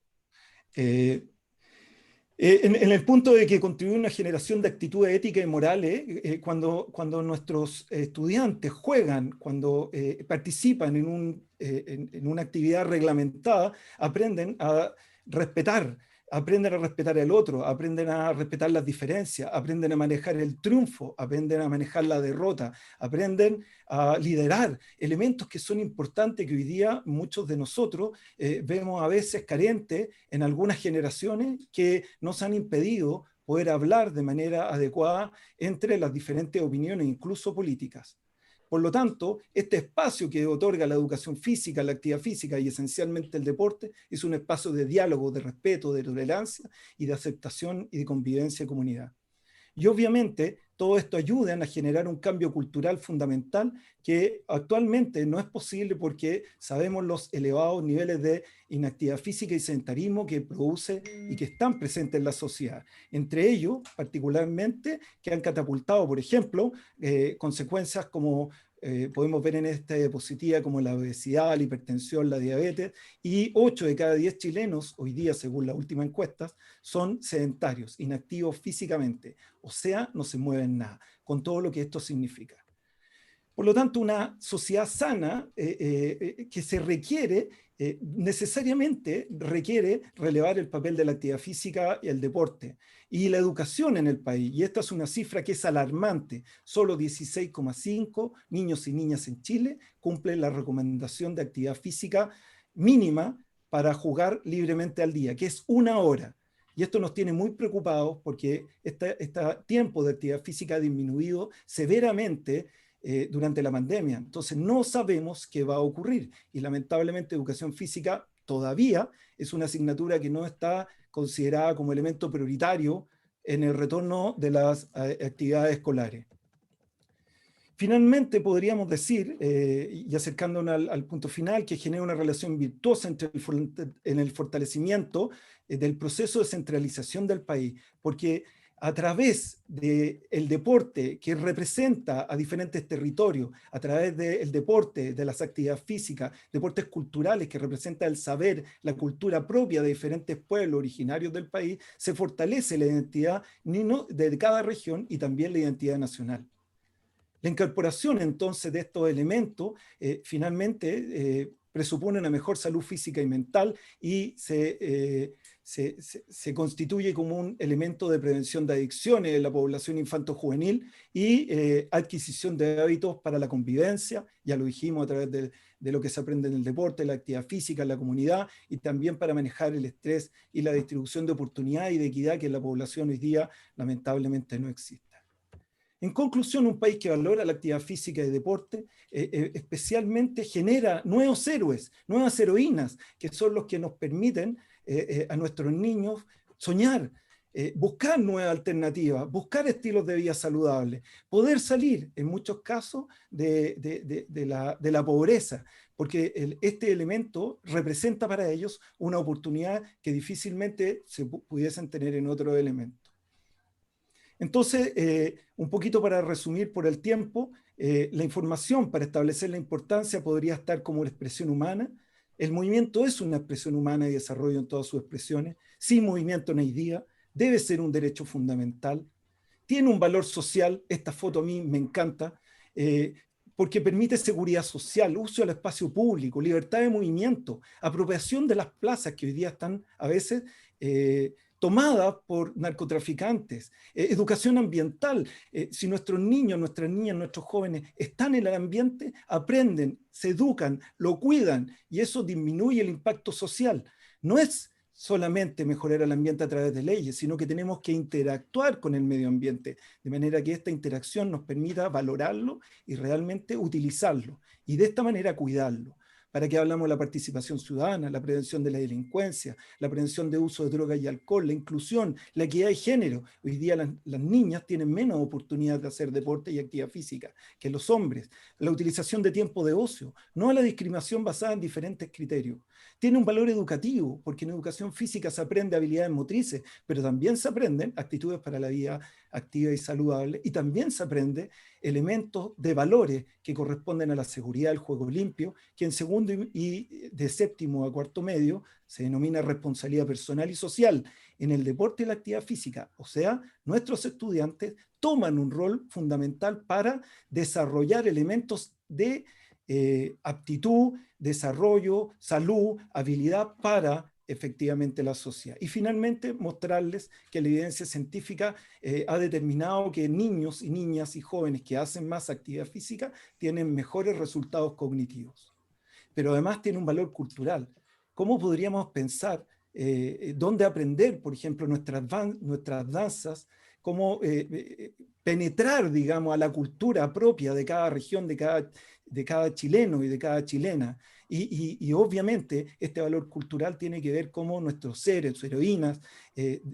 En el punto de que contribuye una generación de actitudes éticas y morales, cuando nuestros estudiantes juegan, cuando participan en una actividad reglamentada, aprenden a respetar al otro, aprenden a respetar las diferencias, aprenden a manejar el triunfo, aprenden a manejar la derrota, aprenden a liderar, elementos que son importantes que hoy día muchos de nosotros vemos a veces carentes en algunas generaciones que nos han impedido poder hablar de manera adecuada entre las diferentes opiniones, incluso políticas. Por lo tanto, este espacio que otorga la educación física, la actividad física y esencialmente el deporte es un espacio de diálogo, de respeto, de tolerancia y de aceptación y de convivencia en comunidad. Y obviamente, todo esto ayudan a generar un cambio cultural fundamental que actualmente no es posible porque sabemos los elevados niveles de inactividad física y sedentarismo que produce y que están presentes en la sociedad. Entre ellos, particularmente, que han catapultado, por ejemplo, consecuencias como podemos ver en esta diapositiva como la obesidad, la hipertensión, la diabetes, y 8 de cada 10 chilenos, hoy día según la última encuesta, son sedentarios, inactivos físicamente, o sea, no se mueven nada, con todo lo que esto significa. Por lo tanto, una sociedad sana que se requiere, necesariamente requiere relevar el papel de la actividad física y el deporte y la educación en el país. Y esta es una cifra que es alarmante. Solo 16,5 niños y niñas en Chile cumplen la recomendación de actividad física mínima para jugar libremente al día, que es 1 hora. Y esto nos tiene muy preocupados porque este tiempo de actividad física ha disminuido severamente durante la pandemia. Entonces no sabemos qué va a ocurrir y lamentablemente educación física todavía es una asignatura que no está considerada como elemento prioritario en el retorno de las actividades escolares. Finalmente podríamos decir, y acercándonos al punto final, que genera una relación virtuosa en el fortalecimiento del proceso de centralización del país, porque a través del deporte que representa a diferentes territorios, a través del deporte, de las actividades físicas, deportes culturales que representan el saber, la cultura propia de diferentes pueblos originarios del país, se fortalece la identidad de cada región y también la identidad nacional. La incorporación entonces de estos elementos finalmente presupone una mejor salud física y mental y se constituye como un elemento de prevención de adicciones en la población infanto-juvenil y adquisición de hábitos para la convivencia, ya lo dijimos a través de lo que se aprende en el deporte, la actividad física, en la comunidad, y también para manejar el estrés y la distribución de oportunidades y de equidad que en la población hoy día lamentablemente no existe. En conclusión, un país que valora la actividad física y deporte especialmente genera nuevos héroes, nuevas heroínas, que son los que nos permiten a nuestros niños soñar, buscar nuevas alternativas, buscar estilos de vida saludables, poder salir en muchos casos de la pobreza, porque este elemento representa para ellos una oportunidad que difícilmente se pudiesen tener en otro elemento. Entonces, un poquito para resumir por el tiempo, la información para establecer la importancia podría estar como la expresión humana. El movimiento es una expresión humana y desarrollo en todas sus expresiones. Sin movimiento no hay día. Debe ser un derecho fundamental. Tiene un valor social. Esta foto a mí me encanta porque permite seguridad social, uso del espacio público, libertad de movimiento, apropiación de las plazas que hoy día están a veces tomadas por narcotraficantes, educación ambiental. Si nuestros niños, nuestras niñas, nuestros jóvenes están en el ambiente, aprenden, se educan, lo cuidan y eso disminuye el impacto social. No es solamente mejorar el ambiente a través de leyes, sino que tenemos que interactuar con el medio ambiente, de manera que esta interacción nos permita valorarlo y realmente utilizarlo, y de esta manera cuidarlo. ¿Para qué hablamos de la participación ciudadana, la prevención de la delincuencia, la prevención de uso de drogas y alcohol, la inclusión, la equidad de género? Hoy día las niñas tienen menos oportunidades de hacer deporte y actividad física que los hombres. La utilización de tiempo de ocio, no a la discriminación basada en diferentes criterios. Tiene un valor educativo, porque en educación física se aprende habilidades motrices, pero también se aprenden actitudes para la vida activa y saludable, y también se aprende elementos de valores que corresponden a la seguridad del juego limpio, que en segundo y de séptimo a cuarto medio se denomina responsabilidad personal y social en el deporte y la actividad física. O sea, nuestros estudiantes toman un rol fundamental para desarrollar elementos de aptitud, desarrollo, salud, habilidad para efectivamente la sociedad. Y finalmente mostrarles que la evidencia científica ha determinado que niños y niñas y jóvenes que hacen más actividad física tienen mejores resultados cognitivos. Pero además tiene un valor cultural. ¿Cómo podríamos pensar dónde aprender, por ejemplo, nuestras danzas, cómo penetrar, digamos, a la cultura propia de cada región, de cada chileno y de cada chilena? Y obviamente este valor cultural tiene que ver cómo nuestros seres, heroínas,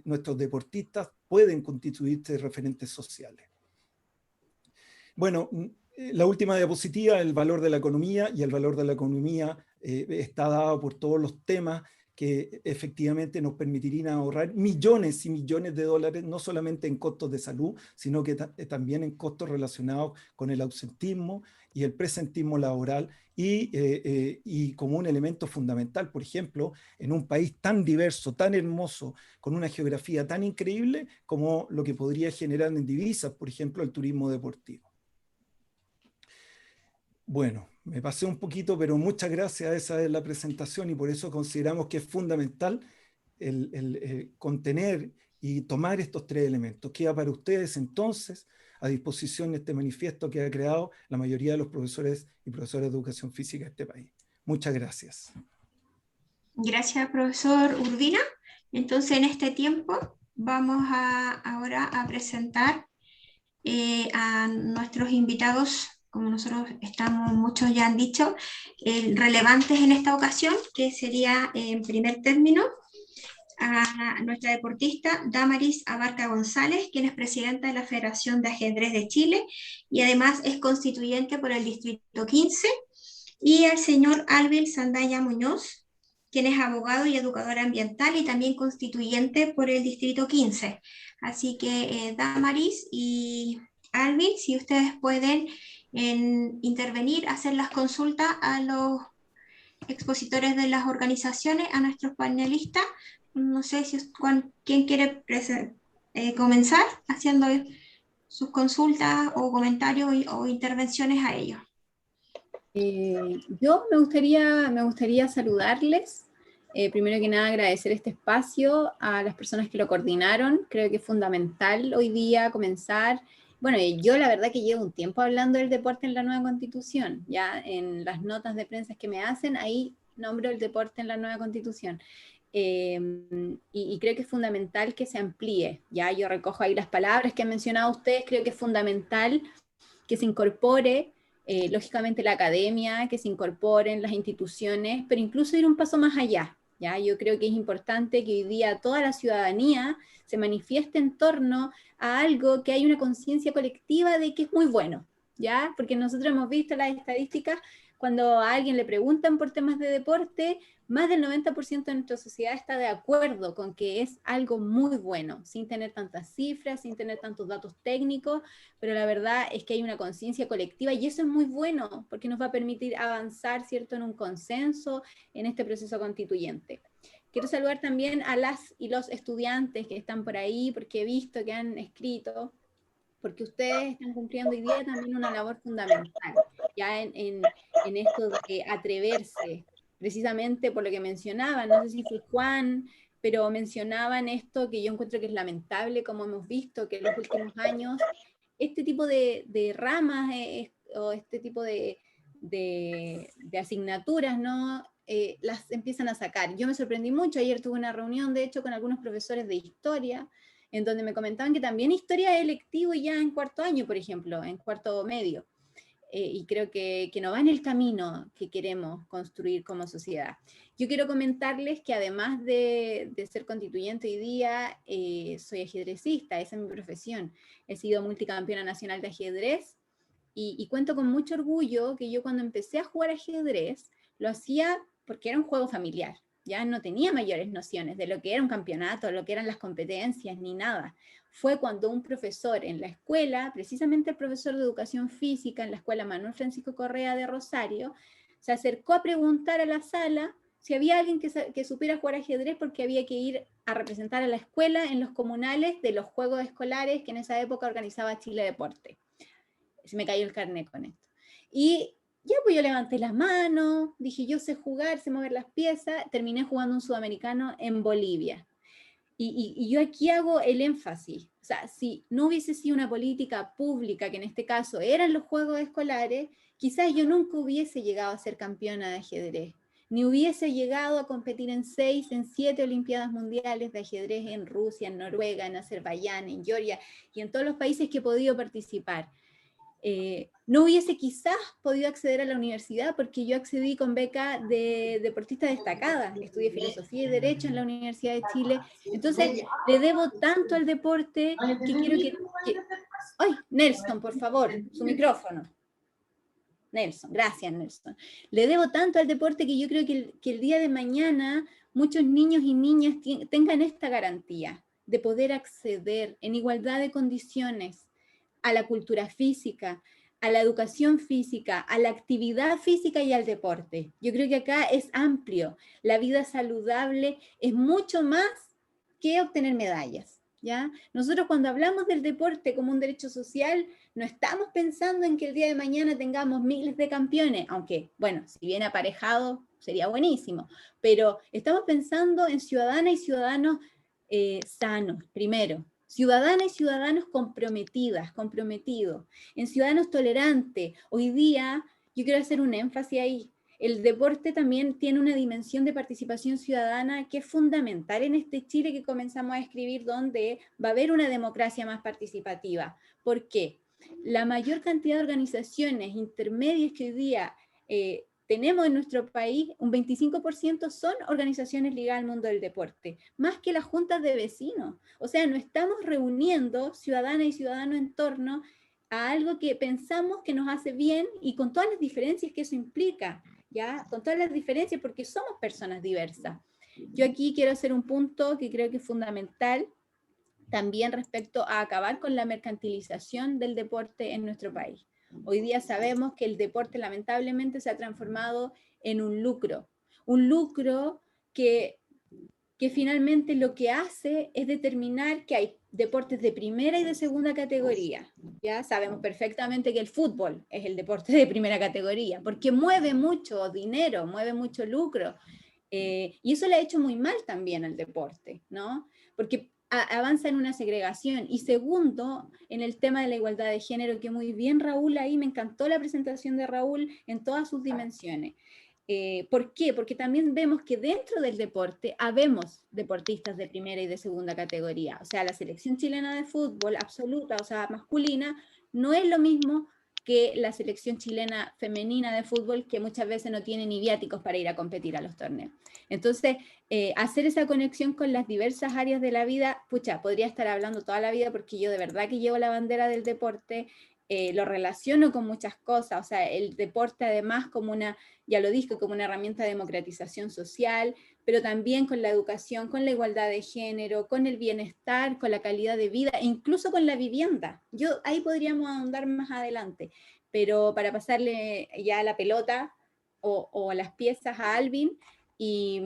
nuestros deportistas pueden constituirse referentes sociales. Bueno, la última diapositiva, el valor de la economía, y el valor de la economía está dado por todos los temas que efectivamente nos permitirían ahorrar millones y millones de dólares, no solamente en costos de salud, sino que también en costos relacionados con el ausentismo y el presentismo laboral, y como un elemento fundamental, por ejemplo, en un país tan diverso, tan hermoso, con una geografía tan increíble como lo que podría generar en divisas, por ejemplo, el turismo deportivo. Bueno, me pasé un poquito, pero muchas gracias. Esa es la presentación y por eso consideramos que es fundamental el contener y tomar estos tres elementos. Queda para ustedes entonces a disposición este manifiesto que ha creado la mayoría de los profesores y profesoras de educación física de este país. Muchas gracias. Gracias, profesor Urbina. Entonces, en este tiempo vamos ahora a presentar a nuestros invitados, como nosotros estamos, muchos ya han dicho, relevantes en esta ocasión, que sería en primer término a nuestra deportista Damaris Abarca González, quien es presidenta de la Federación de Ajedrez de Chile y además es constituyente por el Distrito 15, y al señor Alvil Sandaya Muñoz, quien es abogado y educador ambiental y también constituyente por el Distrito 15. Así que Damaris y Alvin, si ustedes pueden intervenir, hacer las consultas a los expositores de las organizaciones, a nuestros panelistas. No sé si quién quiere comenzar haciendo sus consultas o comentarios o intervenciones a ellos. Yo me gustaría saludarles. Primero que nada, agradecer este espacio a las personas que lo coordinaron. Creo que es fundamental hoy día comenzar. Bueno, yo la verdad que llevo un tiempo hablando del deporte en la nueva Constitución. Ya en las notas de prensa que me hacen, ahí nombro el deporte en la nueva Constitución. Y creo que es fundamental que se amplíe. Ya yo recojo ahí las palabras que han mencionado ustedes. Creo que es fundamental que se incorpore lógicamente la academia, que se incorporen las instituciones, pero incluso ir un paso más allá. ¿Ya? Yo creo que es importante que hoy día toda la ciudadanía se manifieste en torno a algo que hay una conciencia colectiva de que es muy bueno, ¿ya? Porque nosotros hemos visto las estadísticas, cuando a alguien le preguntan por temas de deporte, más del 90% de nuestra sociedad está de acuerdo con que es algo muy bueno, sin tener tantas cifras, sin tener tantos datos técnicos, pero la verdad es que hay una conciencia colectiva y eso es muy bueno, porque nos va a permitir avanzar, ¿cierto?, en un consenso en este proceso constituyente. Quiero saludar también a las y los estudiantes que están por ahí, porque he visto que han escrito, porque ustedes están cumpliendo hoy día también una labor fundamental, ya en esto de atreverse, precisamente por lo que mencionaban, no sé si fue Juan, pero mencionaban esto que yo encuentro que es lamentable, como hemos visto que en los últimos años este tipo de ramas o este tipo de asignaturas, ¿no? Las empiezan a sacar. Yo me sorprendí mucho, ayer tuve una reunión, de hecho, con algunos profesores de historia, en donde me comentaban que también historia es electivo ya en cuarto año, por ejemplo, en cuarto medio. Y creo que no va en el camino que queremos construir como sociedad. Yo quiero comentarles que además de ser constituyente hoy día, soy ajedrecista, esa es mi profesión. He sido multicampeona nacional de ajedrez y cuento con mucho orgullo que yo cuando empecé a jugar ajedrez lo hacía porque era un juego familiar. Ya no tenía mayores nociones de lo que era un campeonato, lo que eran las competencias, ni nada. Fue cuando un profesor en la escuela, precisamente el profesor de educación física en la escuela Manuel Francisco Correa de Rosario, se acercó a preguntar a la sala si había alguien que supiera jugar ajedrez porque había que ir a representar a la escuela en los comunales de los juegos escolares que en esa época organizaba Chile Deporte. Se me cayó el carnet con esto. Y ya pues yo levanté las manos, dije yo sé jugar, sé mover las piezas, terminé jugando un sudamericano en Bolivia. Y yo aquí hago el énfasis, o sea, si no hubiese sido una política pública, que en este caso eran los juegos escolares, quizás yo nunca hubiese llegado a ser campeona de ajedrez, ni hubiese llegado a competir en 6, en 7 Olimpiadas Mundiales de ajedrez en Rusia, en Noruega, en Azerbaiyán, en Georgia y en todos los países que he podido participar. No hubiese quizás podido acceder a la universidad porque yo accedí con beca de deportista destacada, estudié filosofía y derecho en la Universidad de Chile, entonces le debo tanto al deporte que quiero Ay, Nelson, por favor, su micrófono. Nelson, gracias Nelson. Le debo tanto al deporte que yo creo que el día de mañana muchos niños y niñas tengan esta garantía de poder acceder en igualdad de condiciones a la cultura física, a la educación física, a la actividad física y al deporte. Yo creo que acá es amplio. La vida saludable es mucho más que obtener medallas, ¿ya? Nosotros cuando hablamos del deporte como un derecho social, no estamos pensando en que el día de mañana tengamos miles de campeones, aunque, bueno, si bien aparejado sería buenísimo, pero estamos pensando en ciudadanas y ciudadanos sanos, primero, ciudadanas y ciudadanos comprometidos, en ciudadanos tolerantes. Hoy día, yo quiero hacer un énfasis ahí, el deporte también tiene una dimensión de participación ciudadana que es fundamental en este Chile que comenzamos a escribir, donde va a haber una democracia más participativa. ¿Por qué? La mayor cantidad de organizaciones intermedias que hoy día tenemos en nuestro país, un 25% son organizaciones ligadas al mundo del deporte, más que las juntas de vecinos. O sea, nos estamos reuniendo ciudadanas y ciudadanos en torno a algo que pensamos que nos hace bien y con todas las diferencias que eso implica, ¿ya? Con todas las diferencias porque somos personas diversas. Yo aquí quiero hacer un punto que creo que es fundamental también respecto a acabar con la mercantilización del deporte en nuestro país. Hoy día sabemos que el deporte lamentablemente se ha transformado en un lucro que finalmente lo que hace es determinar que hay deportes de primera y de segunda categoría. Ya sabemos perfectamente que el fútbol es el deporte de primera categoría, porque mueve mucho dinero, mueve mucho lucro, y eso le ha hecho muy mal también al deporte, ¿no? Porque avanza en una segregación. Y segundo, en el tema de la igualdad de género, que muy bien Raúl ahí, me encantó la presentación de Raúl en todas sus dimensiones. ¿Por qué? Porque también vemos que dentro del deporte habemos deportistas de primera y de segunda categoría. O sea, la selección chilena de fútbol absoluta, o sea, masculina, no es lo mismo que la selección chilena femenina de fútbol, que muchas veces no tiene ni viáticos para ir a competir a los torneos. Entonces, hacer esa conexión con las diversas áreas de la vida, pucha, podría estar hablando toda la vida porque yo de verdad que llevo la bandera del deporte, lo relaciono con muchas cosas, o sea, el deporte además como una, ya lo dije, como una herramienta de democratización social, pero también con la educación, con la igualdad de género, con el bienestar, con la calidad de vida, e incluso con la vivienda. Yo ahí podríamos ahondar más adelante, pero para pasarle ya la pelota o las piezas a Alvin y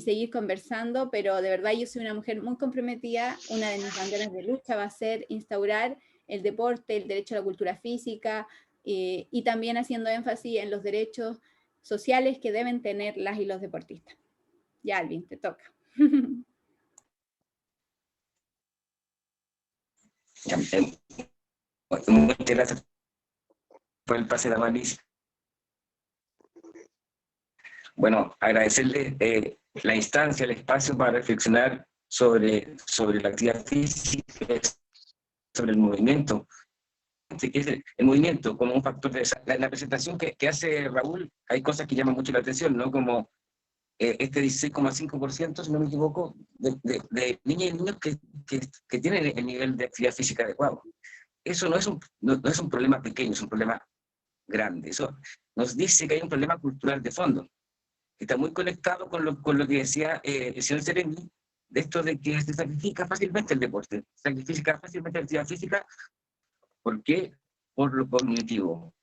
seguir conversando, pero de verdad yo soy una mujer muy comprometida, una de mis banderas de lucha va a ser instaurar el deporte, el derecho a la cultura física, y también haciendo énfasis en los derechos sociales que deben tener las y los deportistas. Ya, Alvin, te toca. Muchas gracias por el pase de la Malis. Bueno, agradecerle la instancia, el espacio para reflexionar sobre la actividad física, sobre el movimiento. Que es el movimiento como un factor de la presentación que hace Raúl, hay cosas que llaman mucho la atención, ¿no? Como este 16,5%, si no me equivoco, de niñas y niños que tienen el nivel de actividad física adecuado. Eso no es un problema pequeño, es un problema grande. Eso nos dice que hay un problema cultural de fondo, que está muy conectado con lo que decía el señor Sereni, de esto de que se sacrifica fácilmente el deporte, se sacrifica fácilmente la actividad física. ¿Por qué? Por lo cognitivo.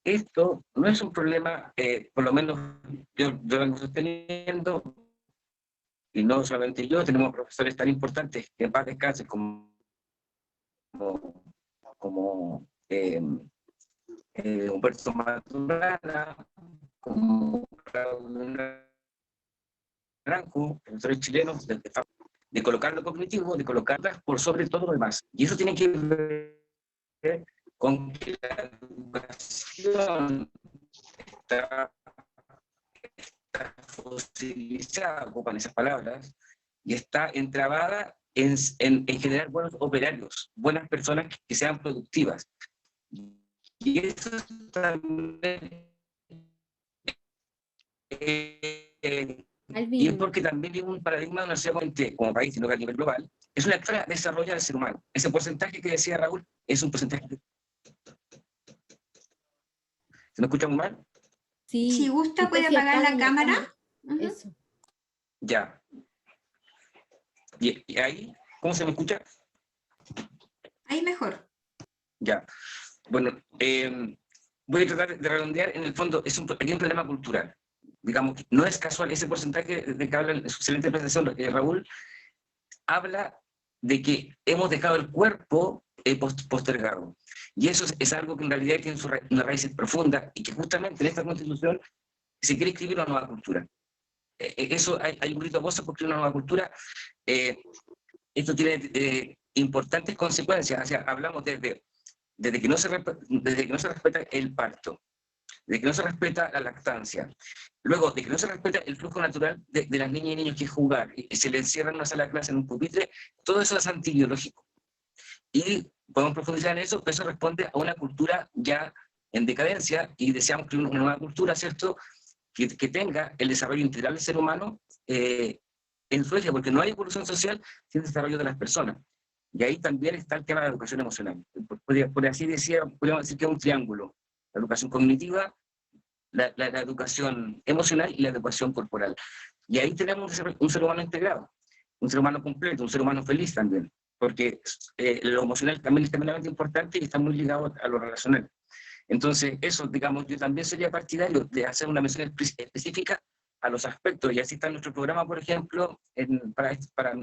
Esto no es un problema, por lo menos yo vengo sosteniendo, y no solamente yo, tenemos profesores tan importantes que en paz descansen como Humberto Maturana, como Naranjo, profesores chilenos, de colocar lo cognitivo, de colocarlas por sobre todo lo demás. Y eso tiene que ver con que la educación está fosilizada, ocupan esas palabras, y está entrabada en generar buenos operarios, buenas personas que sean productivas. Y eso también Y es porque también es un paradigma, no solamente como país, sino que a nivel global, es una esfera de desarrollo del ser humano. Ese porcentaje que decía Raúl es un porcentaje. ¿Se me escucha muy mal? Sí. Si gusta, Usted puede sí apagar apaga la cámara. Eso. Ya. ¿Y ahí? ¿Cómo se me escucha? Ahí mejor. Ya. Bueno, voy a tratar de redondear. En el fondo, aquí hay un problema cultural. Digamos, que no es casual ese porcentaje de que habla en su excelente presentación, Raúl, habla de que hemos dejado el cuerpo postergado. Y eso es algo que en realidad tiene una raíz profunda y que justamente en esta Constitución se quiere escribir una nueva cultura. Eso hay un grito a voces por escribir una nueva cultura. Esto tiene importantes consecuencias. O sea, hablamos desde que no se respeta el parto, de que no se respeta la lactancia, luego de que no se respeta el flujo natural de las niñas y niños que es jugar, y se le encierra en una sala de clase en un pupitre, todo eso es antibiológico. Y podemos profundizar en eso, pero eso responde a una cultura ya en decadencia, y deseamos que una nueva cultura, ¿cierto?, que tenga el desarrollo integral del ser humano en su eje, porque no hay evolución social sin el desarrollo de las personas. Y ahí también está el tema de la educación emocional. Por así podríamos decir que es un triángulo: la educación cognitiva, la educación emocional y la educación corporal. Y ahí tenemos un ser humano integrado, un ser humano completo, un ser humano feliz también, porque lo emocional también es tremendamente importante y está muy ligado a lo relacional. Entonces, eso, digamos, yo también sería partidario de hacer una mención específica a los aspectos, y así está nuestro programa, por ejemplo, para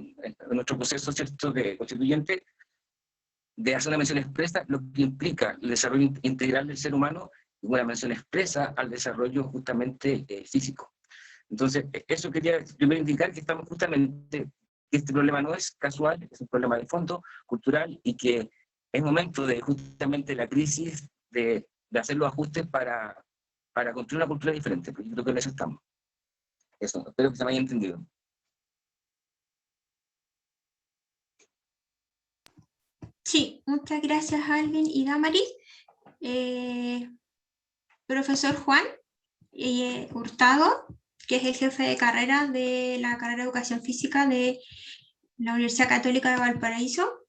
nuestro proceso, ¿cierto?, de constituyente, de hacer una mención expresa lo que implica el desarrollo integral del ser humano, y una mención expresa al desarrollo justamente físico. Entonces, eso quería primero indicar, que estamos justamente, que este problema no es casual, es un problema de fondo, cultural, y que es momento de justamente la crisis de hacer los ajustes para construir una cultura diferente, porque yo creo que en eso estamos. Eso, espero que se me haya entendido. Sí, muchas gracias, Alvin y Damaris. Profesor Juan Hurtado, que es el jefe de carrera de la carrera de Educación Física de la Universidad Católica de Valparaíso,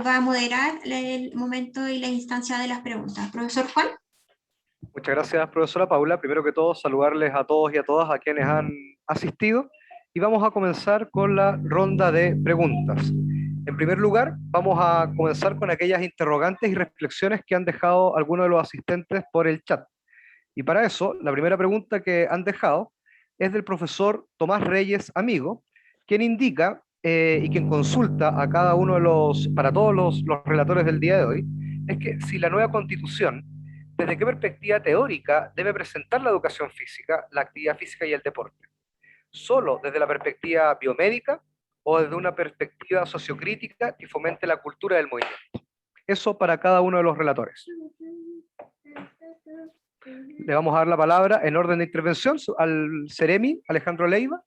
va a moderar el momento y la instancia de las preguntas. Profesor Juan. Muchas gracias, profesora Paula. Primero que todo, saludarles a todos y a todas a quienes han asistido. Y vamos a comenzar con la ronda de preguntas. En primer lugar, vamos a comenzar con aquellas interrogantes y reflexiones que han dejado algunos de los asistentes por el chat. Y para eso, la primera pregunta que han dejado es del profesor Tomás Reyes Amigo, quien indica y quien consulta a cada uno de para todos los relatores del día de hoy, es que si la nueva Constitución, ¿desde qué perspectiva teórica debe presentar la educación física, la actividad física y el deporte? ¿Solo desde la perspectiva biomédica o desde una perspectiva sociocrítica que fomente la cultura del movimiento? Eso para cada uno de los relatores. Le vamos a dar la palabra en orden de intervención al Ceremi, Alejandro Leiva,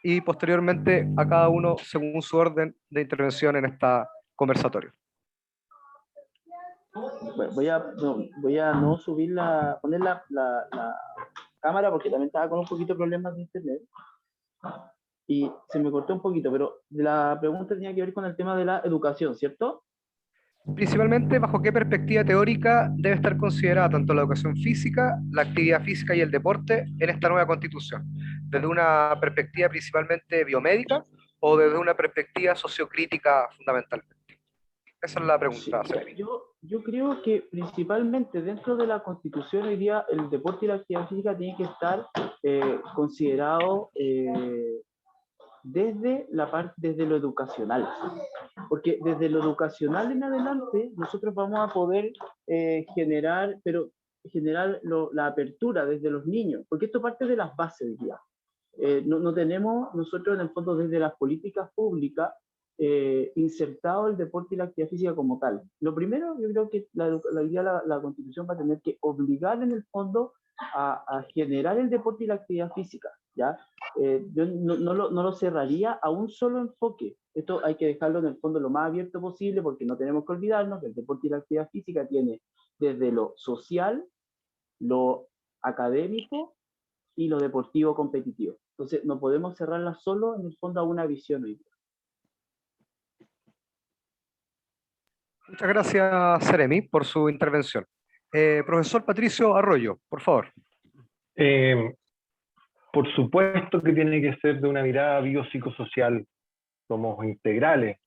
y posteriormente a cada uno según su orden de intervención en esta conversatorio. Voy a no subir poner la cámara porque también estaba con un poquito de problemas de internet y se me cortó un poquito, pero la pregunta tenía que ver con el tema de la educación, ¿cierto? Principalmente, ¿bajo qué perspectiva teórica debe estar considerada tanto la educación física, la actividad física y el deporte en esta nueva Constitución? ¿Desde una perspectiva principalmente biomédica o desde una perspectiva sociocrítica fundamentalmente? Esa es la pregunta. Sí, yo creo que principalmente dentro de la Constitución hoy día el deporte y la actividad física tienen que estar considerados desde lo educacional, porque desde lo educacional en adelante nosotros vamos a poder generar la apertura desde los niños, porque esto parte de las bases hoy día. No tenemos nosotros en el fondo desde las políticas públicas insertado el deporte y la actividad física como tal. Lo primero, yo creo que la Constitución va a tener que obligar en el fondo a generar el deporte y la actividad física, ¿ya? Yo no lo cerraría a un solo enfoque. Esto hay que dejarlo en el fondo lo más abierto posible, porque no tenemos que olvidarnos que el deporte y la actividad física tiene desde lo social, lo académico y lo deportivo competitivo. Entonces, no podemos cerrarla solo, en el fondo, a una visión hoy día. Muchas gracias, Seremi, por su intervención. Profesor Patricio Arroyo, por favor. Por supuesto que tiene que ser de una mirada biopsicosocial. Somos integrales.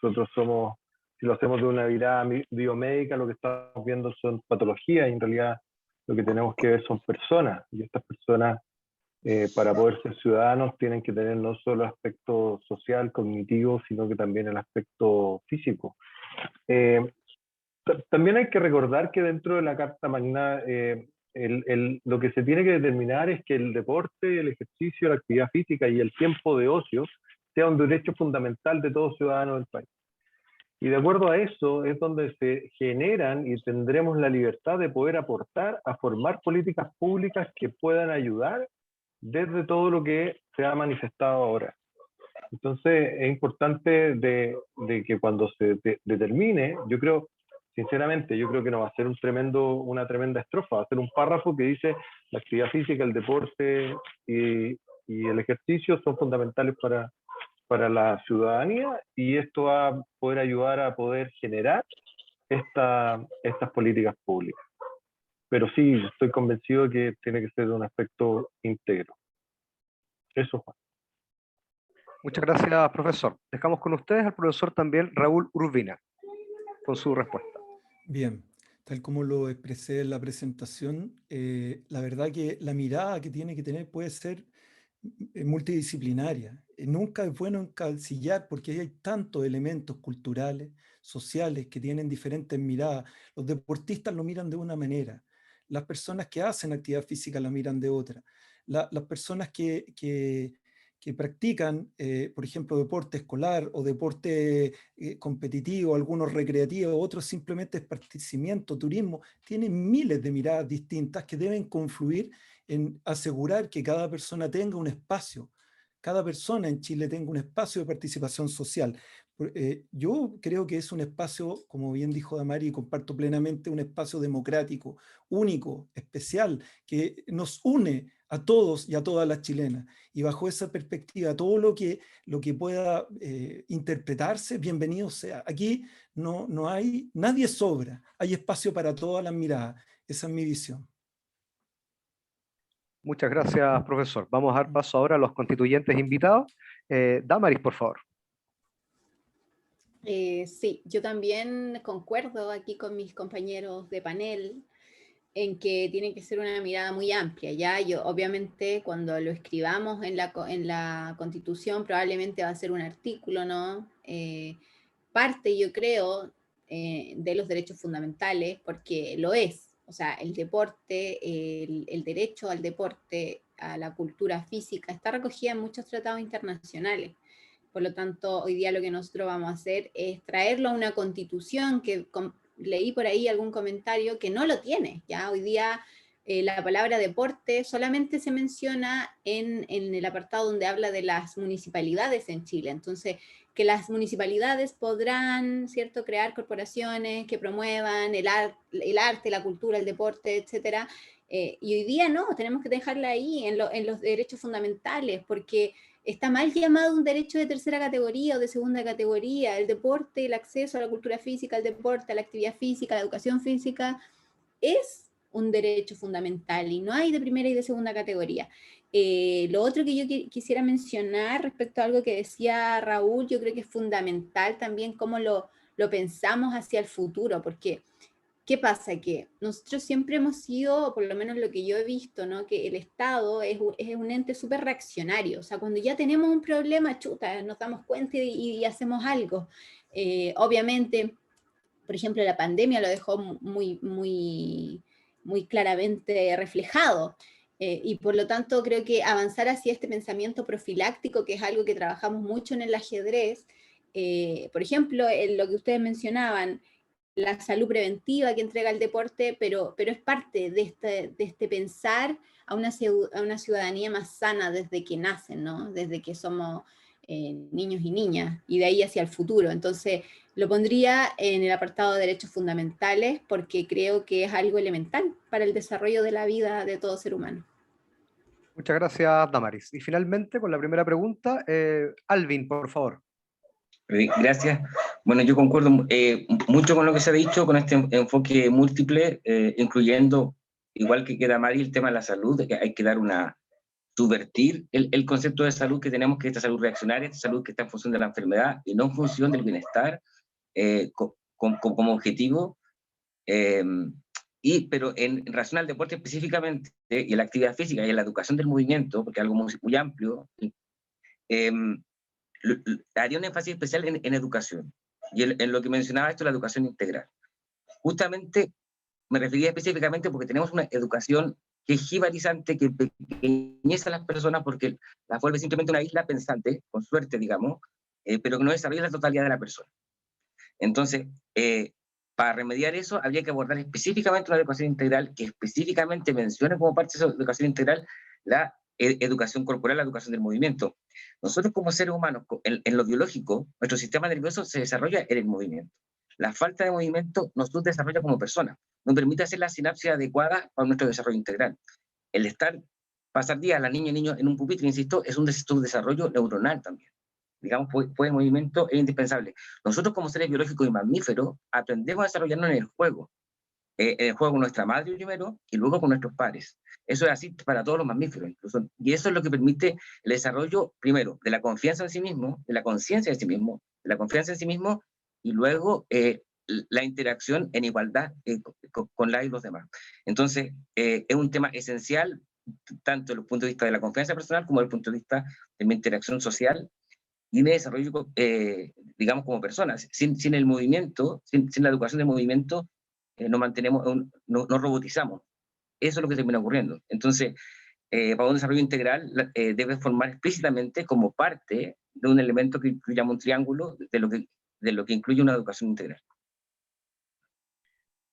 Nosotros somos, si lo hacemos de una mirada biomédica, lo que estamos viendo son patologías, y en realidad lo que tenemos que ver son personas. Y estas personas, para poder ser ciudadanos, tienen que tener no solo el aspecto social, cognitivo, sino que también el aspecto físico. También hay que recordar que dentro de la Carta Magna, lo que se tiene que determinar es que el deporte, el ejercicio, la actividad física y el tiempo de ocio sea un derecho fundamental de todo ciudadano del país. Y de acuerdo a eso es donde se generan y tendremos la libertad de poder aportar a formar políticas públicas que puedan ayudar desde todo lo que se ha manifestado ahora. Entonces es importante de que cuando se determine, yo creo, sinceramente, yo creo que no va a ser una tremenda estrofa, va a ser un párrafo que dice la actividad física, el deporte y el ejercicio son fundamentales para la ciudadanía, y esto va a poder ayudar a poder generar estas políticas públicas. Pero sí, estoy convencido de que tiene que ser de un aspecto íntegro. Eso, Juan. Muchas gracias, profesor. Dejamos con ustedes al profesor también Raúl Urbina, con su respuesta. Bien, tal como lo expresé en la presentación, la verdad que la mirada que tiene que tener puede ser multidisciplinaria. Nunca es bueno encalcillar porque hay tantos elementos culturales, sociales que tienen diferentes miradas. Los deportistas lo miran de una manera, las personas que hacen actividad física la miran de otra, las personas que practican, por ejemplo, deporte escolar o deporte competitivo, algunos recreativos, otros simplemente esparcimiento, turismo, tienen miles de miradas distintas que deben confluir en asegurar que cada persona tenga un espacio, cada persona en Chile tenga un espacio de participación social. Yo creo que es un espacio, como bien dijo Damari, y comparto plenamente, un espacio democrático, único, especial, que nos une a todos y a todas las chilenas. Y bajo esa perspectiva, todo lo que pueda interpretarse, bienvenido sea. Aquí no hay, nadie sobra, hay espacio para todas las miradas. Esa es mi visión. Muchas gracias, profesor. Vamos a dar paso ahora a los constituyentes invitados. Damaris, por favor. Sí, yo también concuerdo aquí con mis compañeros de panel en que tiene que ser una mirada muy amplia. Ya, yo obviamente cuando lo escribamos en la Constitución probablemente va a ser un artículo, ¿no? Parte, yo creo, de los derechos fundamentales, porque lo es. O sea, el deporte, el derecho al deporte, a la cultura física, está recogida en muchos tratados internacionales. Por lo tanto, hoy día lo que nosotros vamos a hacer es traerlo a una constitución que leí por ahí algún comentario que no lo tiene. Ya hoy día la palabra deporte solamente se menciona en el apartado donde habla de las municipalidades en Chile. Entonces, que las municipalidades podrán, ¿cierto?, crear corporaciones que promuevan el arte, la cultura, el deporte, etcétera. Y hoy día no, tenemos que dejarla ahí en los derechos fundamentales, porque está mal llamado un derecho de tercera categoría o de segunda categoría. El deporte, el acceso a la cultura física, al deporte, a la actividad física, a la educación física, es un derecho fundamental y no hay de primera y de segunda categoría. Lo otro que yo quisiera mencionar respecto a algo que decía Raúl, yo creo que es fundamental también cómo lo pensamos hacia el futuro, porque ¿qué pasa? Que nosotros siempre hemos sido, por lo menos lo que yo he visto, ¿no?, que el Estado es un ente súper reaccionario. O sea, cuando ya tenemos un problema, chuta, nos damos cuenta y hacemos algo. Obviamente, por ejemplo, la pandemia lo dejó muy claramente reflejado. Y por lo tanto creo que avanzar hacia este pensamiento profiláctico, que es algo que trabajamos mucho en el ajedrez, por ejemplo, en lo que ustedes mencionaban, la salud preventiva que entrega el deporte, pero es parte de este pensar a una ciudadanía más sana desde que nacen, ¿no? Desde que somos niños y niñas, y de ahí hacia el futuro. Entonces, lo pondría en el apartado de derechos fundamentales, porque creo que es algo elemental para el desarrollo de la vida de todo ser humano. Muchas gracias, Damaris. Y finalmente, con la primera pregunta, Alvin, por favor. Gracias. Bueno, yo concuerdo mucho con lo que se ha dicho, con este enfoque múltiple, incluyendo, igual que Damaris, el tema de la salud, de que hay que dar subvertir el concepto de salud que tenemos, que es esta salud reaccionaria, esta salud que está en función de la enfermedad y no en función del bienestar, como objetivo. Pero en relación al deporte específicamente, y en la actividad física y en la educación del movimiento, porque es algo muy amplio, haría un énfasis especial en educación, y en lo que mencionaba esto, la educación integral. Justamente me refería específicamente porque tenemos una educación que es jibarizante, que pequeñeza a las personas porque las vuelve simplemente una isla pensante, con suerte, digamos, pero que no desarrolla la totalidad de la persona. Entonces, para remediar eso, habría que abordar específicamente una educación integral que específicamente mencione como parte de esa educación integral la educación corporal, la educación del movimiento. Nosotros como seres humanos, en lo biológico, nuestro sistema nervioso se desarrolla en el movimiento. La falta de movimiento nos desarrolla como personas, nos permite hacer la sinapsis adecuada para nuestro desarrollo integral. El pasar días a la niña y niños en un pupitre, insisto, es un desarrollo neuronal también. Digamos, el movimiento es indispensable. Nosotros como seres biológicos y mamíferos aprendemos a desarrollarnos en el juego con nuestra madre primero y luego con nuestros pares. Eso es así para todos los mamíferos incluso. Y eso es lo que permite el desarrollo, primero, de la confianza en sí mismo, de la conciencia de sí mismo, de la confianza en sí mismo, y luego la interacción en igualdad con la y los demás. Entonces, es un tema esencial, tanto desde el punto de vista de la confianza personal como desde el punto de vista de mi interacción social y de desarrollo, digamos, como personas. Sin el movimiento, sin la educación del movimiento, no robotizamos. Eso es lo que termina ocurriendo. Entonces, para un desarrollo integral debe formar explícitamente como parte de un elemento que incluya un triángulo de lo que incluye una educación integral.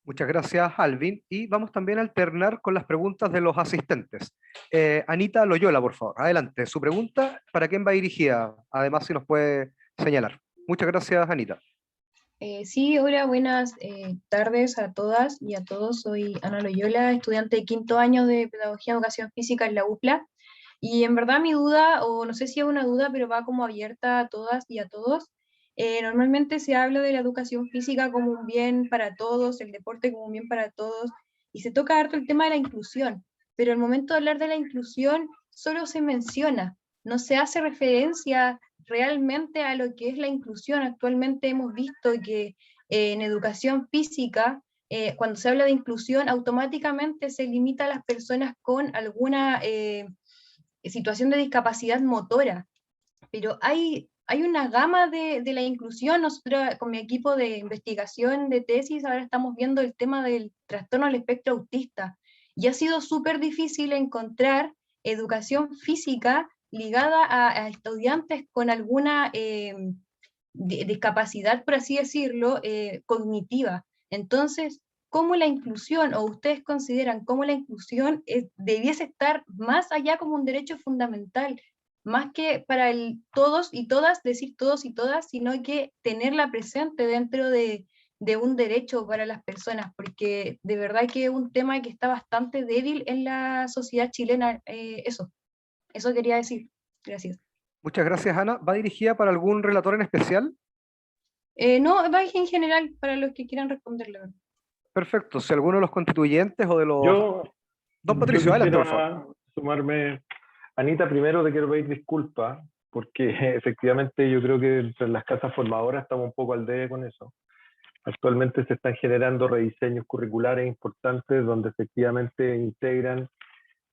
Muchas gracias, Alvin. Y vamos también a alternar con las preguntas de los asistentes. Anita Loyola, por favor, adelante. Su pregunta, ¿para quién va dirigida? Además, si nos puede señalar. Muchas gracias, Anita. Sí, hola, buenas tardes a todas y a todos. Soy Ana Loyola, estudiante de quinto año de Pedagogía y Educación Física en la UPLA. Y en verdad mi duda, o no sé si es una duda, pero va como abierta a todas y a todos. Normalmente se habla de la educación física como un bien para todos, el deporte como un bien para todos, y se toca harto el tema de la inclusión, pero al momento de hablar de la inclusión solo se menciona, no se hace referencia realmente a lo que es la inclusión. Actualmente hemos visto que en educación física, cuando se habla de inclusión, automáticamente se limita a las personas con alguna situación de discapacidad motora, pero hay una gama de la inclusión. Nosotros con mi equipo de investigación de tesis ahora estamos viendo el tema del trastorno del espectro autista, y ha sido súper difícil encontrar educación física ligada a estudiantes con alguna discapacidad, por así decirlo, cognitiva. Entonces, ¿cómo la inclusión, o ustedes consideran cómo la inclusión debiese estar más allá como un derecho fundamental, más que para el todos y todas, decir todos y todas, sino que tenerla presente dentro de un derecho para las personas? Porque de verdad que es un tema que está bastante débil en la sociedad chilena. Eso quería decir. Gracias. Muchas gracias, Ana. ¿Va dirigida para algún relator en especial? No, va en general para los que quieran responderle. Perfecto. Si alguno de los constituyentes o de los... Don Patricio, adelante, por favor. Sumarme. Anita, primero te quiero pedir disculpas, porque efectivamente yo creo que entre las casas formadoras estamos un poco al debe con eso. Actualmente se están generando rediseños curriculares importantes donde efectivamente integran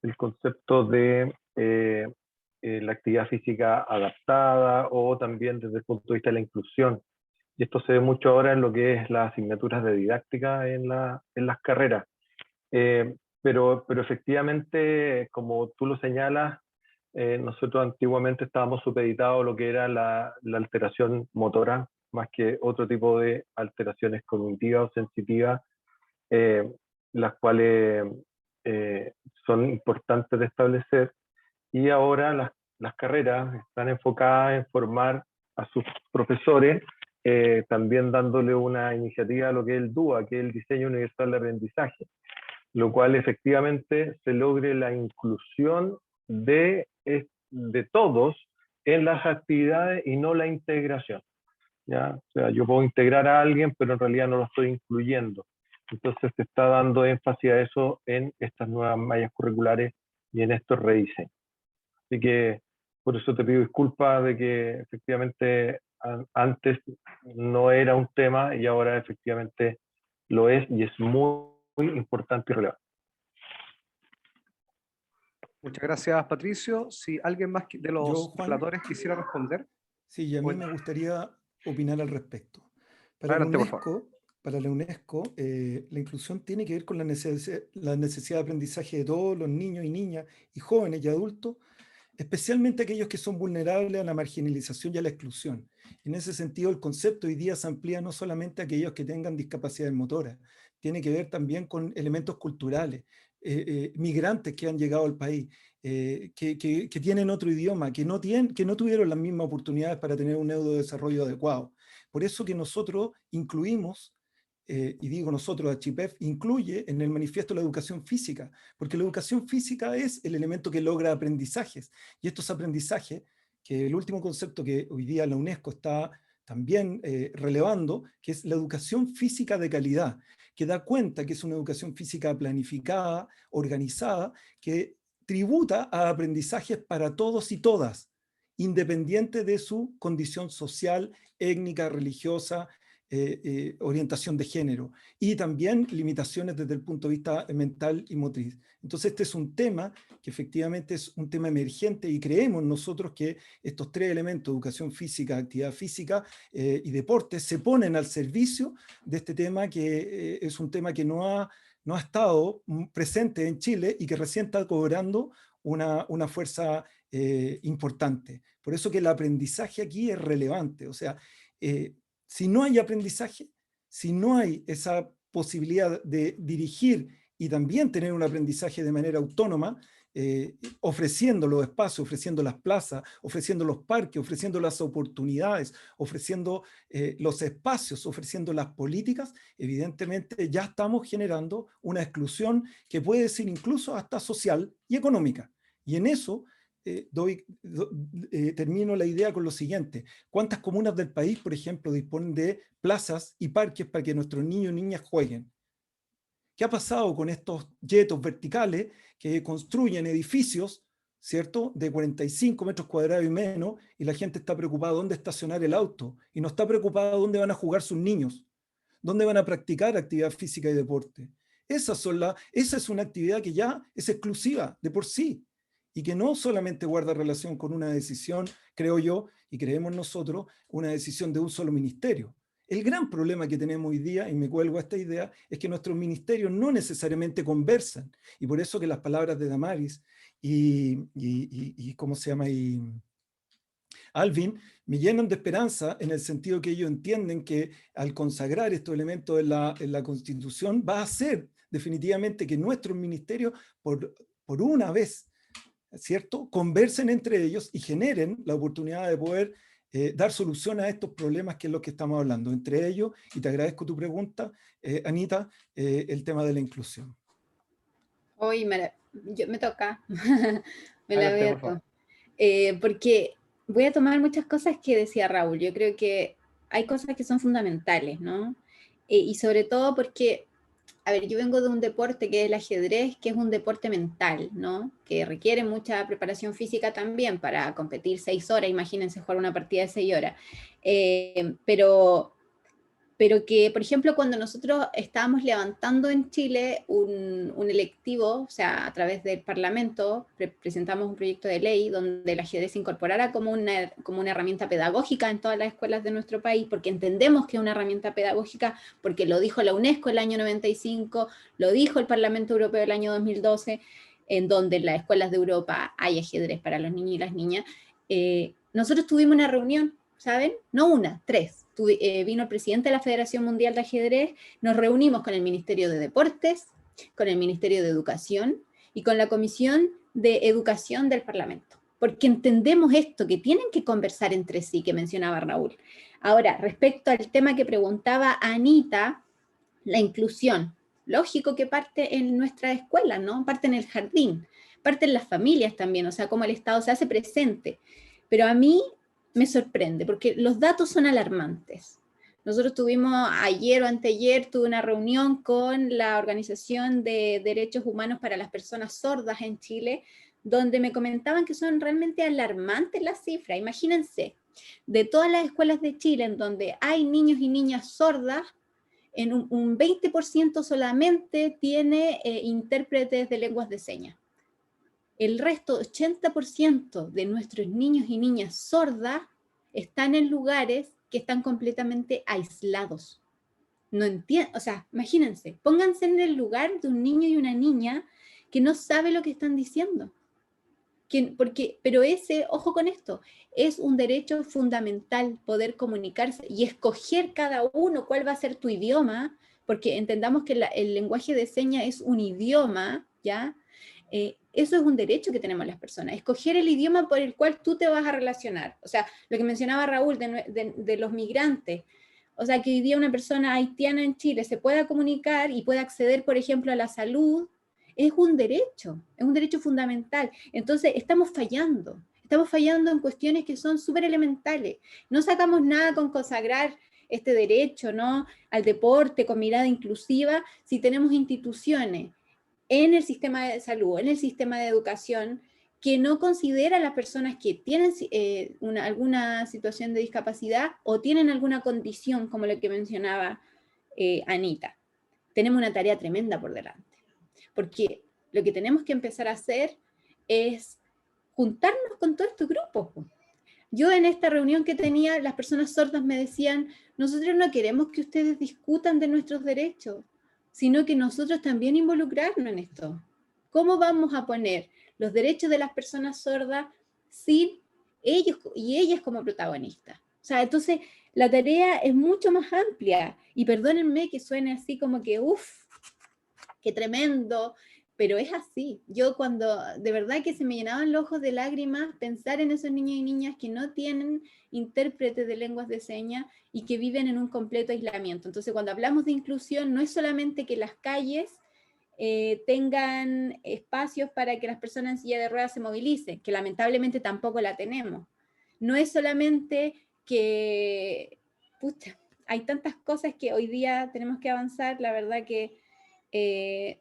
el concepto de la actividad física adaptada, o también desde el punto de vista de la inclusión. Y esto se ve mucho ahora en lo que es las asignaturas de didáctica en las carreras. Pero efectivamente, como tú lo señalas, nosotros antiguamente estábamos supeditados a lo que era la alteración motora, más que otro tipo de alteraciones cognitivas o sensitivas, las cuales son importantes de establecer. Y ahora las carreras están enfocadas en formar a sus profesores, también dándole una iniciativa a lo que es el DUA, que es el Diseño Universal de Aprendizaje, lo cual efectivamente se logre la inclusión de todos en las actividades y no la integración. ¿Ya? O sea, yo puedo integrar a alguien, pero en realidad no lo estoy incluyendo. Entonces se está dando énfasis a eso en estas nuevas mallas curriculares y en estos rediseños. Así que por eso te pido disculpas de que efectivamente antes no era un tema y ahora efectivamente lo es, y es muy, muy importante y relevante. Muchas gracias, Patricio. Si alguien más de los Juan, relatores quisiera responder. Sí, y a mí me gustaría opinar al respecto. Adelante, por favor. Para la UNESCO, la inclusión tiene que ver con la necesidad de aprendizaje de todos los niños y niñas, y jóvenes y adultos, especialmente aquellos que son vulnerables a la marginalización y a la exclusión. En ese sentido, el concepto hoy día se amplía no solamente a aquellos que tengan discapacidades motoras, tiene que ver también con elementos culturales, migrantes que han llegado al país, que tienen otro idioma, que no tuvieron las mismas oportunidades para tener un neurodesarrollo adecuado. Por eso que nosotros incluimos, y digo nosotros, Achipef incluye en el manifiesto la educación física, porque la educación física es el elemento que logra aprendizajes, y estos aprendizajes, que el último concepto que hoy día la UNESCO está también relevando, que es la educación física de calidad, que da cuenta que es una educación física planificada, organizada, que tributa a aprendizajes para todos y todas, independiente de su condición social, étnica, religiosa, orientación de género, y también limitaciones desde el punto de vista mental y motriz. Entonces este es un tema que efectivamente es un tema emergente, y creemos nosotros que estos tres elementos, educación física, actividad física y deporte, se ponen al servicio de este tema, que es un tema que no ha estado presente en Chile y que recién está cobrando una fuerza importante. Por eso que el aprendizaje aquí es relevante. O sea, si no hay aprendizaje, si no hay esa posibilidad de dirigir y también tener un aprendizaje de manera autónoma, ofreciendo los espacios, ofreciendo las plazas, ofreciendo los parques, ofreciendo las oportunidades, ofreciendo los espacios, ofreciendo las políticas, evidentemente ya estamos generando una exclusión que puede ser incluso hasta social y económica. Y en eso termino la idea con lo siguiente. ¿Cuántas comunas del país, por ejemplo, disponen de plazas y parques para que nuestros niños y niñas jueguen? ¿Qué ha pasado con estos yetos verticales que construyen edificios, ¿cierto?, de 45 metros cuadrados y menos, y la gente está preocupada dónde estacionar el auto, y no está preocupada dónde van a jugar sus niños, dónde van a practicar actividad física y deporte? Esa es una actividad que ya es exclusiva de por sí, y que no solamente guarda relación con una decisión, creo yo, y creemos nosotros, una decisión de un solo ministerio. El gran problema que tenemos hoy día, y me cuelgo a esta idea, es que nuestros ministerios no necesariamente conversan, y por eso que las palabras de Damaris ¿cómo se llama? Y Alvin me llenan de esperanza, en el sentido que ellos entienden que al consagrar estos elementos en la Constitución va a hacer definitivamente que nuestros ministerios, por una vez, ¿cierto?, conversen entre ellos y generen la oportunidad de poder dar solución a estos problemas, que es lo que estamos hablando. Entre ellos, y te agradezco tu pregunta, Anita, el tema de la inclusión. Hoy me toca, me la veo. Porque voy a tomar muchas cosas que decía Raúl. Yo creo que hay cosas que son fundamentales, ¿no? Y sobre todo porque, a ver, yo vengo de un deporte que es el ajedrez, que es un deporte mental, ¿no? Que requiere mucha preparación física también para competir 6 horas, imagínense jugar una partida de 6 horas. Pero que, por ejemplo, cuando nosotros estábamos levantando en Chile un electivo, o sea, a través del Parlamento, presentamos un proyecto de ley donde el ajedrez se incorporara como una herramienta pedagógica en todas las escuelas de nuestro país, porque entendemos que es una herramienta pedagógica, porque lo dijo la UNESCO el año 95, lo dijo el Parlamento Europeo el año 2012, en donde en las escuelas de Europa hay ajedrez para los niños y las niñas. Nosotros tuvimos una reunión, ¿saben? No una, 3. Vino el presidente de la Federación Mundial de Ajedrez, nos reunimos con el Ministerio de Deportes, con el Ministerio de Educación y con la Comisión de Educación del Parlamento, porque entendemos esto, que tienen que conversar entre sí, que mencionaba Raúl. Ahora, respecto al tema que preguntaba Anita, la inclusión, lógico que parte en nuestra escuela, ¿no? Parte en el jardín, parte en las familias también, o sea, cómo el Estado se hace presente. Pero a mí me sorprende, porque los datos son alarmantes. Nosotros tuvimos ayer o anteayer, tuve una reunión con la Organización de Derechos Humanos para las Personas Sordas en Chile, donde me comentaban que son realmente alarmantes las cifras. Imagínense, de todas las escuelas de Chile en donde hay niños y niñas sordas, en un 20% solamente tiene intérpretes de lenguas de señas. El resto, 80% de nuestros niños y niñas sordas están en lugares que están completamente aislados. No entiendo, o sea, imagínense, pónganse en el lugar de un niño y una niña que no sabe lo que están diciendo. Pero ese, ojo con esto, es un derecho fundamental poder comunicarse y escoger cada uno cuál va a ser tu idioma, porque entendamos que el lenguaje de señas es un idioma, ¿ya? Eso es un derecho que tenemos las personas, escoger el idioma por el cual tú te vas a relacionar. O sea, lo que mencionaba Raúl de los migrantes, o sea, que hoy día una persona haitiana en Chile se pueda comunicar y pueda acceder, por ejemplo, a la salud, es un derecho fundamental. Entonces, estamos fallando en cuestiones que son súper elementales. No sacamos nada con consagrar este derecho, ¿no?, al deporte con mirada inclusiva, si tenemos instituciones en el sistema de salud, en el sistema de educación, que no considera a las personas que tienen alguna situación de discapacidad o tienen alguna condición, como la que mencionaba Anita. Tenemos una tarea tremenda por delante, porque lo que tenemos que empezar a hacer es juntarnos con todos estos grupos. Yo en esta reunión que tenía, las personas sordas me decían, nosotros no queremos que ustedes discutan de nuestros derechos, sino que nosotros también involucrarnos en esto. ¿Cómo vamos a poner los derechos de las personas sordas sin ellos y ellas como protagonistas? O sea, entonces la tarea es mucho más amplia, y perdónenme que suene así como que, uff, qué tremendo, pero es así. Yo cuando, de verdad que se me llenaban los ojos de lágrimas pensar en esos niños y niñas que no tienen intérpretes de lenguas de señas y que viven en un completo aislamiento. Entonces, cuando hablamos de inclusión, no es solamente que las calles tengan espacios para que las personas en silla de ruedas se movilicen, que lamentablemente tampoco la tenemos. No es solamente que, pucha, hay tantas cosas que hoy día tenemos que avanzar, la verdad que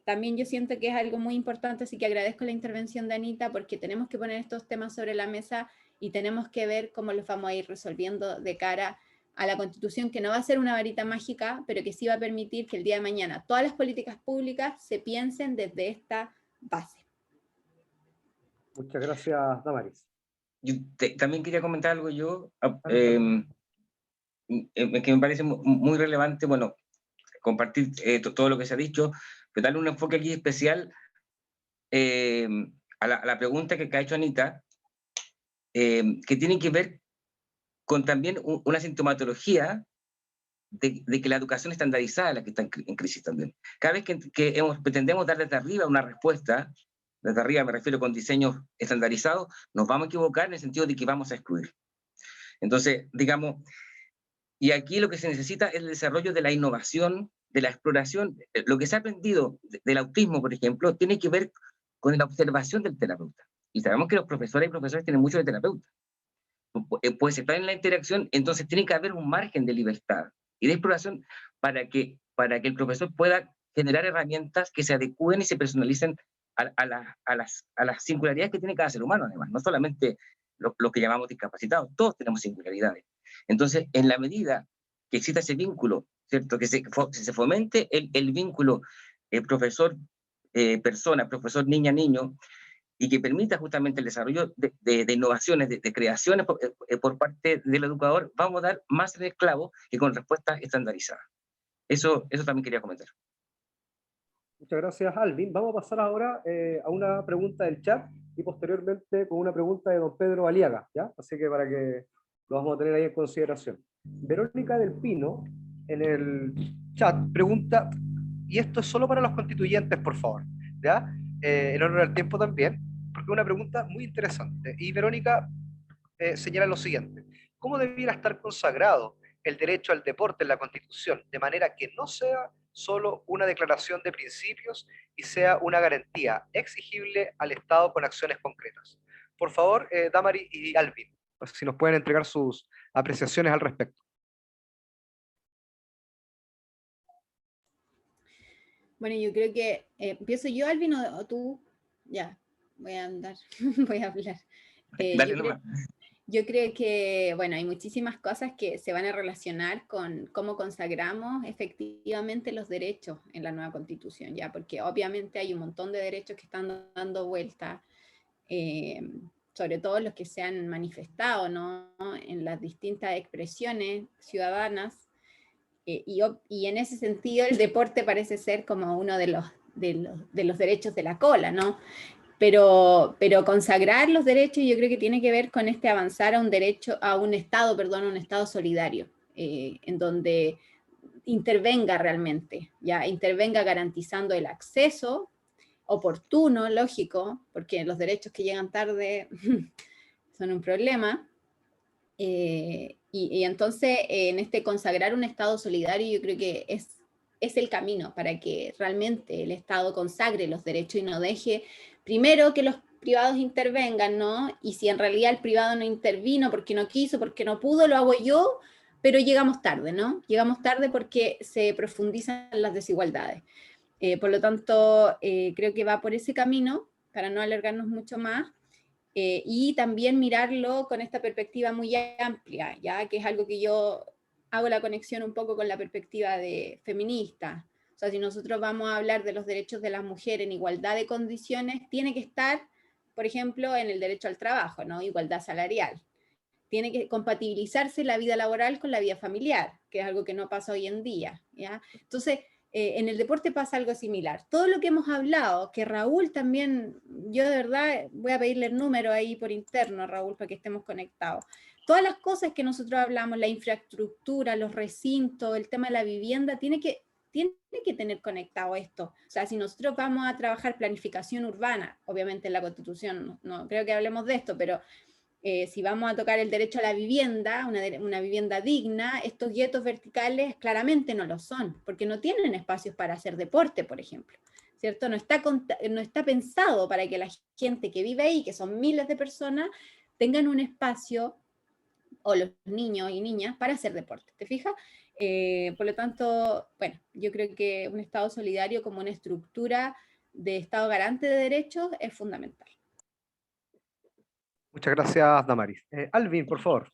también yo siento que es algo muy importante, así que agradezco la intervención de Anita, porque tenemos que poner estos temas sobre la mesa y tenemos que ver cómo los vamos a ir resolviendo de cara a la Constitución, que no va a ser una varita mágica, pero que sí va a permitir que el día de mañana todas las políticas públicas se piensen desde esta base. Muchas gracias, Damaris. Yo también quería comentar algo yo, que me parece muy relevante, bueno, compartir todo lo que se ha dicho, pero darle un enfoque aquí especial a la pregunta que ha hecho Anita, que tiene que ver con también una sintomatología de que la educación estandarizada, la que está en crisis también. Cada vez que pretendemos dar desde arriba una respuesta, desde arriba me refiero con diseños estandarizados, nos vamos a equivocar en el sentido de que vamos a excluir. Entonces, digamos, y aquí lo que se necesita es el desarrollo de la innovación, de la exploración. Lo que se ha aprendido del autismo, por ejemplo, tiene que ver con la observación del terapeuta. Y sabemos que los profesores y profesores tienen mucho de terapeuta. Pues estar en la interacción, entonces tiene que haber un margen de libertad y de exploración para que el profesor pueda generar herramientas que se adecúen y se personalicen a las singularidades que tiene cada ser humano, además, no solamente lo que llamamos discapacitados, todos tenemos singularidades. Entonces, en la medida que exista ese vínculo, ¿cierto?, que se fomente el vínculo profesor-persona, profesor-niña-niño, y que permita justamente el desarrollo de innovaciones, de creaciones por parte del educador, vamos a dar más en el clavo que con respuestas estandarizadas. Eso también quería comentar. Muchas gracias, Alvin. Vamos a pasar ahora a una pregunta del chat y posteriormente con una pregunta de don Pedro Aliaga, ¿ya? Así que para que lo vamos a tener ahí en consideración. Verónica del Pino, en el chat, pregunta, y esto es solo para los constituyentes, por favor, ¿ya? En honor al tiempo también, porque es una pregunta muy interesante. Y Verónica señala lo siguiente: ¿cómo debiera estar consagrado el derecho al deporte en la Constitución, de manera que no sea solo una declaración de principios y sea una garantía exigible al Estado con acciones concretas. Por favor, Damari y Alvin, si nos pueden entregar sus apreciaciones al respecto. Bueno, yo creo que, ¿empiezo yo, Alvin, o tú? Ya, voy a andar, voy a hablar. Yo creo que, bueno, hay muchísimas cosas que se van a relacionar con cómo consagramos efectivamente los derechos en la nueva Constitución, ya, porque obviamente hay un montón de derechos que están dando vuelta, sobre todo los que se han manifestado, ¿no?, en las distintas expresiones ciudadanas, y en ese sentido el deporte parece ser como uno de los derechos de la cola, ¿no? Pero consagrar los derechos yo creo que tiene que ver con este avanzar a un Estado solidario, en donde intervenga realmente, ya intervenga garantizando el acceso oportuno, lógico, porque los derechos que llegan tarde son un problema. Y entonces en este consagrar un Estado solidario yo creo que es el camino para que realmente el Estado consagre los derechos y no deje primero que los privados intervengan, ¿no? Y si en realidad el privado no intervino porque no quiso, porque no pudo, lo hago yo, pero llegamos tarde, ¿no? Llegamos tarde porque se profundizan las desigualdades. Por lo tanto, creo que va por ese camino, para no alargarnos mucho más, y también mirarlo con esta perspectiva muy amplia, ya que es algo que yo hago la conexión un poco con la perspectiva de feminista. O sea, si nosotros vamos a hablar de los derechos de las mujeres en igualdad de condiciones, tiene que estar, por ejemplo, en el derecho al trabajo, ¿no? Igualdad salarial. Tiene que compatibilizarse la vida laboral con la vida familiar, que es algo que no pasa hoy en día, ¿ya? Entonces, en el deporte pasa algo similar. Todo lo que hemos hablado, que Raúl también, yo de verdad voy a pedirle el número ahí por interno, Raúl, para que estemos conectados. Todas las cosas que nosotros hablamos, la infraestructura, los recintos, el tema de la vivienda, tiene que tener conectado esto. O sea, si nosotros vamos a trabajar planificación urbana, obviamente en la Constitución, no creo que hablemos de esto, pero si vamos a tocar el derecho a la vivienda, una vivienda digna, estos guetos verticales claramente no lo son, porque no tienen espacios para hacer deporte, por ejemplo, ¿cierto? No está pensado para que la gente que vive ahí, que son miles de personas, tengan un espacio, o los niños y niñas, para hacer deporte, ¿te fijas? Por lo tanto, bueno, yo creo que un Estado solidario como una estructura de Estado garante de derechos es fundamental. Muchas gracias, Damaris. Alvin, por favor.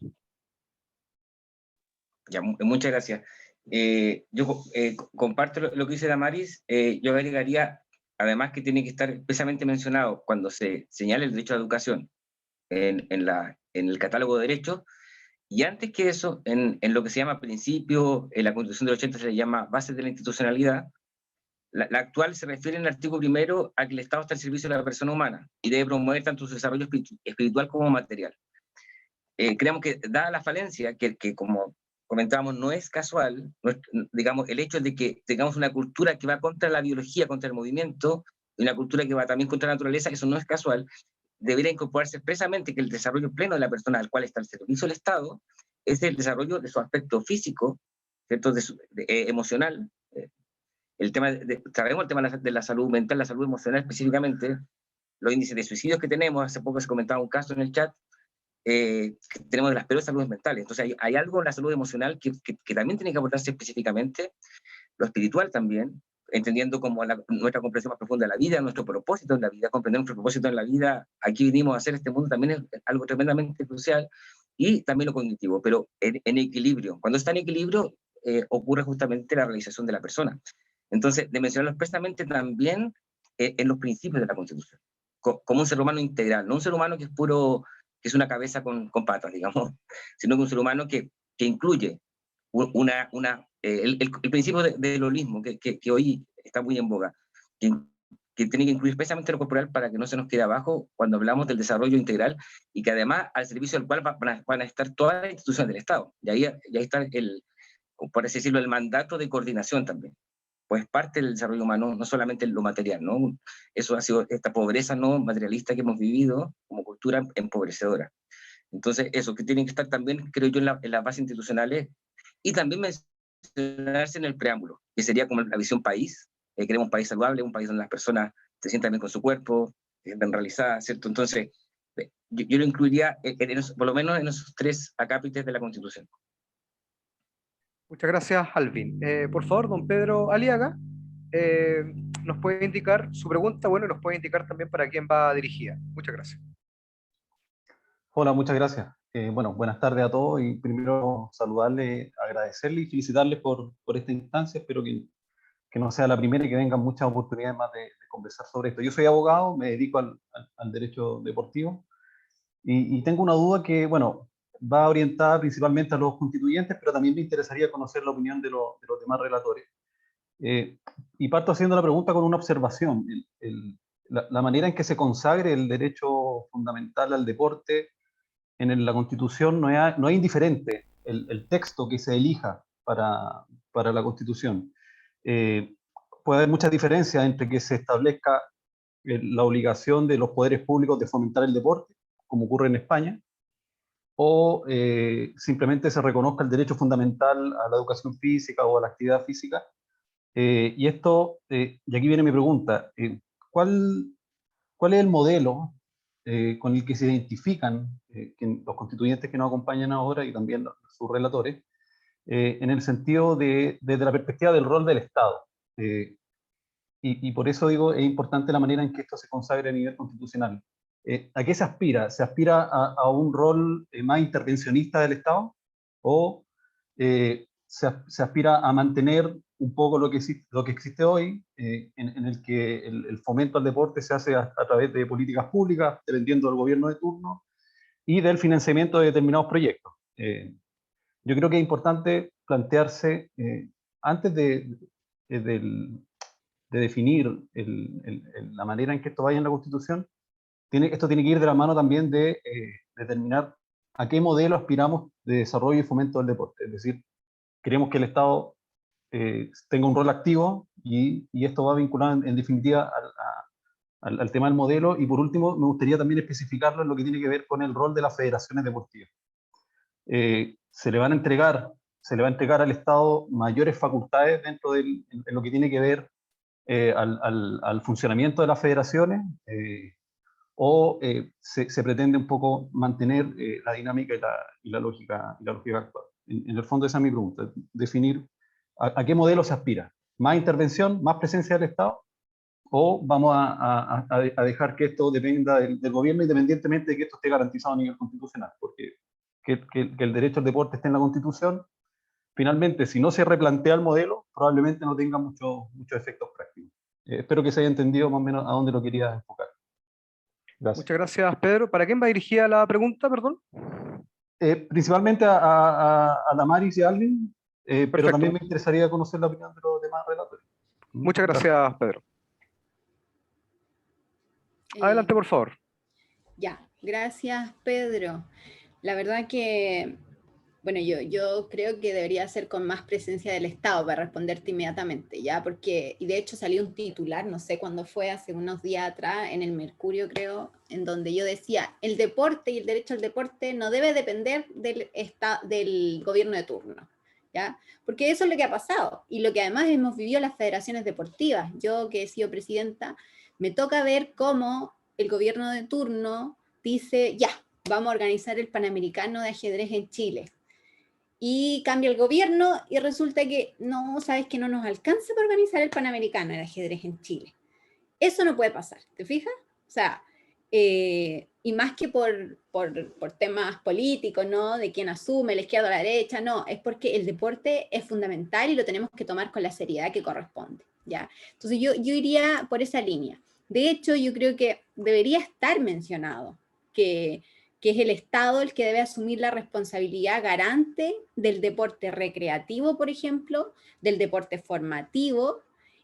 Ya, muchas gracias. Yo comparto lo que dice Damaris. Yo agregaría, además, que tiene que estar especialmente mencionado cuando se señala el derecho a la educación en el catálogo de derechos, y antes que eso, en lo que se llama principio, en la Constitución del 80 se le llama bases de la institucionalidad. La actual se refiere en el artículo primero a que el Estado está al servicio de la persona humana y debe promover tanto su desarrollo espiritual como material. Creemos que, dada la falencia, que como comentábamos, no es casual, digamos, el hecho de que tengamos una cultura que va contra la biología, contra el movimiento, y una cultura que va también contra la naturaleza, eso no es casual, debería incorporarse expresamente que el desarrollo pleno de la persona al cual está al servicio del Estado es el desarrollo de su aspecto físico, ¿cierto? Emocional. Sabemos el tema de la salud mental, la salud emocional específicamente, los índices de suicidios que tenemos, hace poco se comentaba un caso en el chat, que tenemos de las peores saludes mentales. Entonces hay algo en la salud emocional que también tiene que abordarse específicamente, lo espiritual también, entendiendo como nuestra comprensión más profunda de la vida, nuestro propósito en la vida, comprender nuestro propósito en la vida, aquí vinimos a hacer este mundo, también es algo tremendamente crucial, y también lo cognitivo, pero en equilibrio. Cuando está en equilibrio, ocurre justamente la realización de la persona. Entonces, de mencionarlo expresamente también en los principios de la Constitución, como un ser humano integral, no un ser humano que es puro, que es una cabeza con patas, digamos, sino que un ser humano que incluye el principio del holismo, que hoy está muy en boga, que tiene que incluir especialmente lo corporal para que no se nos quede abajo cuando hablamos del desarrollo integral, y que además al servicio del cual van a estar todas las instituciones del Estado. Y ahí está por así decirlo, el mandato de coordinación también. Pues parte del desarrollo humano, no solamente lo material, ¿no? Eso ha sido esta pobreza no materialista que hemos vivido como cultura empobrecedora. Entonces, eso, que tiene que estar también, creo yo, en las bases institucionales, y también mencionarse en el preámbulo, que sería como la visión país. Queremos un país saludable, un país donde las personas se sientan bien con su cuerpo, se sientan realizadas, ¿cierto? Entonces, yo lo incluiría por lo menos en esos 3 acápites de la Constitución. Muchas gracias, Alvin. Por favor, don Pedro Aliaga, nos puede indicar su pregunta, bueno, y nos puede indicar también para quién va dirigida. Muchas gracias. Hola, muchas gracias. Bueno, buenas tardes a todos y primero saludarles, agradecerles y felicitarles por esta instancia. Espero que no sea la primera y que vengan muchas oportunidades más de conversar sobre esto. Yo soy abogado, me dedico al derecho deportivo y tengo una duda que, bueno, va orientada principalmente a los constituyentes, pero también me interesaría conocer la opinión de los demás relatores. Y parto haciendo la pregunta con una observación. La manera en que se consagre el derecho fundamental al deporte en la Constitución no es indiferente el texto que se elija para la Constitución. Puede haber muchas diferencias entre que se establezca la obligación de los poderes públicos de fomentar el deporte, como ocurre en España, o simplemente se reconozca el derecho fundamental a la educación física o a la actividad física. Y aquí viene mi pregunta, ¿cuál es el modelo con el que se identifican los constituyentes que nos acompañan ahora y también sus relatores, en el sentido desde la perspectiva del rol del Estado? Y por eso digo, es importante la manera en que esto se consagre a nivel constitucional. ¿A qué se aspira? ¿Se aspira a un rol más intervencionista del Estado? ¿O se aspira a mantener un poco lo que existe hoy, en el que el fomento al deporte se hace a través de políticas públicas, dependiendo del gobierno de turno, y del financiamiento de determinados proyectos? Yo creo que es importante plantearse, antes de definir la manera en que esto vaya en la Constitución, esto tiene que ir de la mano también de determinar a qué modelo aspiramos de desarrollo y fomento del deporte. Es decir, queremos que el Estado tenga un rol activo y esto va vinculado en definitiva al tema del modelo. Y por último, me gustaría también especificarlo en lo que tiene que ver con el rol de las federaciones deportivas. Se le va a entregar al Estado mayores facultades dentro en lo que tiene que ver al funcionamiento de las federaciones, o se pretende un poco mantener la dinámica y la lógica actual. En el fondo esa es mi pregunta, definir a qué modelo se aspira. ¿Más intervención, más presencia del Estado? ¿O vamos a dejar que esto dependa del gobierno, independientemente de que esto esté garantizado a nivel constitucional? Porque que el derecho al deporte esté en la Constitución, finalmente, si no se replantea el modelo, probablemente no tenga muchos efectos prácticos. Espero que se haya entendido más o menos a dónde lo quería enfocar. Gracias. Muchas gracias, Pedro. ¿Para quién va dirigida la pregunta, perdón? Principalmente a Damaris y a Alvin, pero también me interesaría conocer la opinión de los demás relatores. Muchas gracias, Pedro. Adelante, por favor. Ya, gracias, Pedro. La verdad que, bueno, yo creo que debería ser con más presencia del Estado para responderte inmediatamente, ¿ya? Porque, y de hecho salió un titular, no sé cuándo fue, hace unos días atrás, en el Mercurio, creo, en donde yo decía, el deporte y el derecho al deporte no debe depender del gobierno de turno, ¿ya? Porque eso es lo que ha pasado, y lo que además hemos vivido las federaciones deportivas. Yo, que he sido presidenta, me toca ver cómo el gobierno de turno dice, ya, vamos a organizar el Panamericano de ajedrez en Chile. Y cambia el gobierno y resulta que no, sabes que no nos alcanza para organizar el Panamericano de ajedrez en Chile. Eso no puede pasar, ¿te fijas? O sea, y más que por temas políticos, ¿no? De quién asume, la izquierda o la derecha, no, es porque el deporte es fundamental y lo tenemos que tomar con la seriedad que corresponde, ¿ya? Entonces yo iría por esa línea. De hecho, yo creo que debería estar mencionado que es el Estado el que debe asumir la responsabilidad garante del deporte recreativo, por ejemplo, del deporte formativo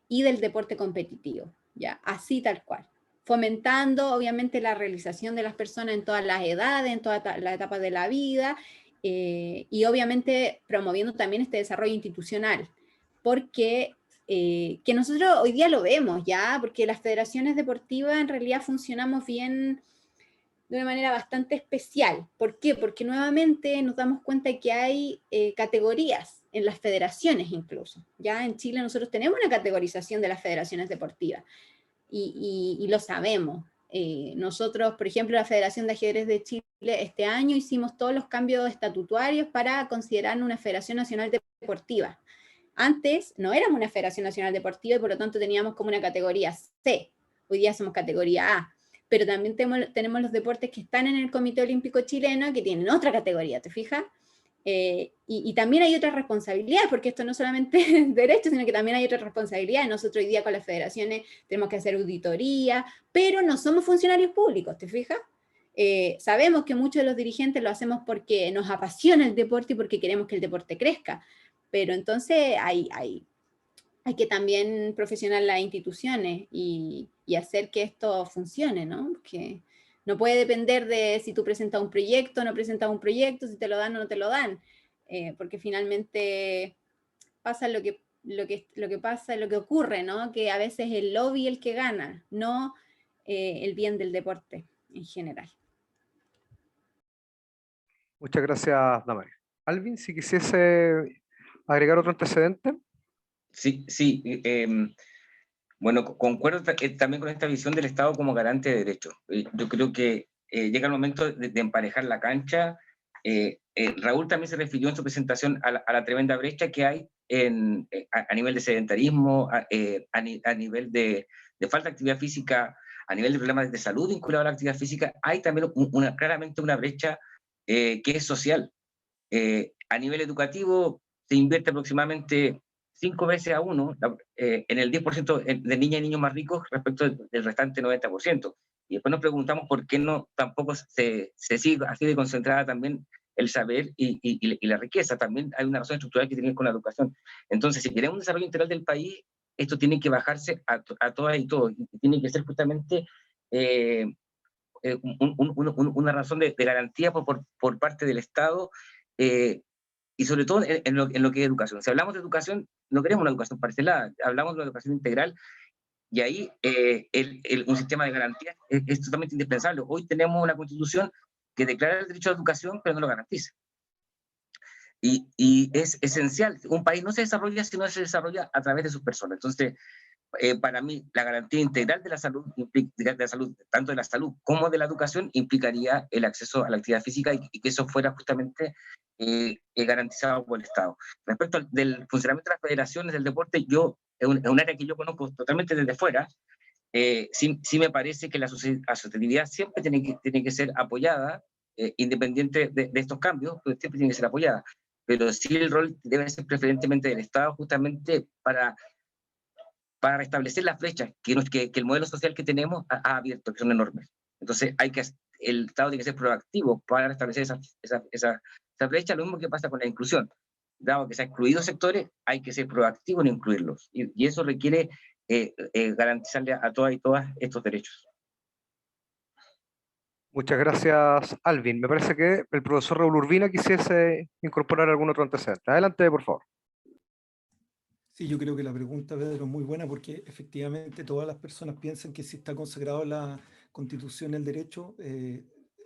y del deporte competitivo, ¿ya? Así tal cual. Fomentando, obviamente, la realización de las personas en todas las edades, en todas las etapas de la vida, y obviamente promoviendo también este desarrollo institucional, porque que nosotros hoy día lo vemos, ¿ya? Porque las federaciones deportivas en realidad funcionamos bien de una manera bastante especial. ¿Por qué? Porque nuevamente nos damos cuenta que hay categorías en las federaciones incluso. Ya en Chile nosotros tenemos una categorización de las federaciones deportivas y lo sabemos. Nosotros, por ejemplo, la Federación de Ajedrez de Chile, este año hicimos todos los cambios estatutarios para considerar una Federación Nacional Deportiva. Antes no éramos una Federación Nacional Deportiva y por lo tanto teníamos como una categoría C. Hoy día somos categoría A. Pero también tenemos los deportes que están en el Comité Olímpico Chileno que tienen otra categoría, ¿te fijas? Y también hay otras responsabilidades, porque esto no solamente es derecho, sino que también hay otras responsabilidades. Nosotros hoy día con las federaciones tenemos que hacer auditoría, pero no somos funcionarios públicos, ¿te fijas? Sabemos que muchos de los dirigentes lo hacemos porque nos apasiona el deporte y porque queremos que el deporte crezca, pero entonces hay que también profesionalizar las instituciones y hacer que esto funcione, ¿no? Porque no puede depender de si tú presentas un proyecto o no presentas un proyecto, si te lo dan o no te lo dan, porque finalmente pasa lo que pasa, lo que ocurre, ¿no? Que a veces el lobby es el que gana, no el bien del deporte en general. Muchas gracias, Damaris. Alvin, si quisiese agregar otro antecedente. Sí. Bueno, concuerdo también con esta visión del Estado como garante de derechos. Yo creo que llega el momento de emparejar la cancha. Raúl también se refirió en su presentación a la tremenda brecha que hay a nivel de sedentarismo, a nivel de falta de actividad física, a nivel de problemas de salud vinculados a la actividad física. Hay también claramente una brecha que es social. A nivel educativo se invierte aproximadamente 5 veces a 1 en el 10% de niñas y niños más ricos respecto del restante 90%. Y después nos preguntamos por qué no tampoco se sigue así de concentrada también el saber y la riqueza. También hay una razón estructural que tiene que ver con la educación. Entonces, si queremos un desarrollo integral del país, esto tiene que bajarse a todas y todos. Y tiene que ser justamente una razón de garantía por parte del Estado, y sobre todo en lo que es educación. Si hablamos de educación, no queremos una educación parcelada, hablamos de una educación integral, y ahí un sistema de garantías es totalmente indispensable. Hoy tenemos una constitución que declara el derecho a la educación, pero no lo garantiza. Y es esencial. Un país no se desarrolla si no se desarrolla a través de sus personas. Entonces, para mí, la garantía integral de la salud, tanto de la salud como de la educación, implicaría el acceso a la actividad física y que eso fuera justamente garantizado por el Estado. Respecto del funcionamiento de las federaciones del deporte, es un área que yo conozco totalmente desde fuera. Sí me parece que la asociatividad siempre tiene que ser apoyada, independiente de estos cambios, pero siempre tiene que ser apoyada. Pero sí el rol debe ser preferentemente del Estado, justamente para restablecer las flechas que el modelo social que tenemos ha abierto, que son enormes. Entonces el Estado tiene que ser proactivo para restablecer esa brecha, lo mismo que pasa con la inclusión. Dado que se han excluido sectores, hay que ser proactivo en incluirlos, y eso requiere garantizarle a todas y todas estos derechos. Muchas gracias, Alvin. Me parece que el profesor Raúl Urbina quisiese incorporar algún otro antecedente. Adelante, por favor. Sí, yo creo que la pregunta, Pedro, es muy buena, porque efectivamente todas las personas piensan que si está consagrado en la Constitución el derecho,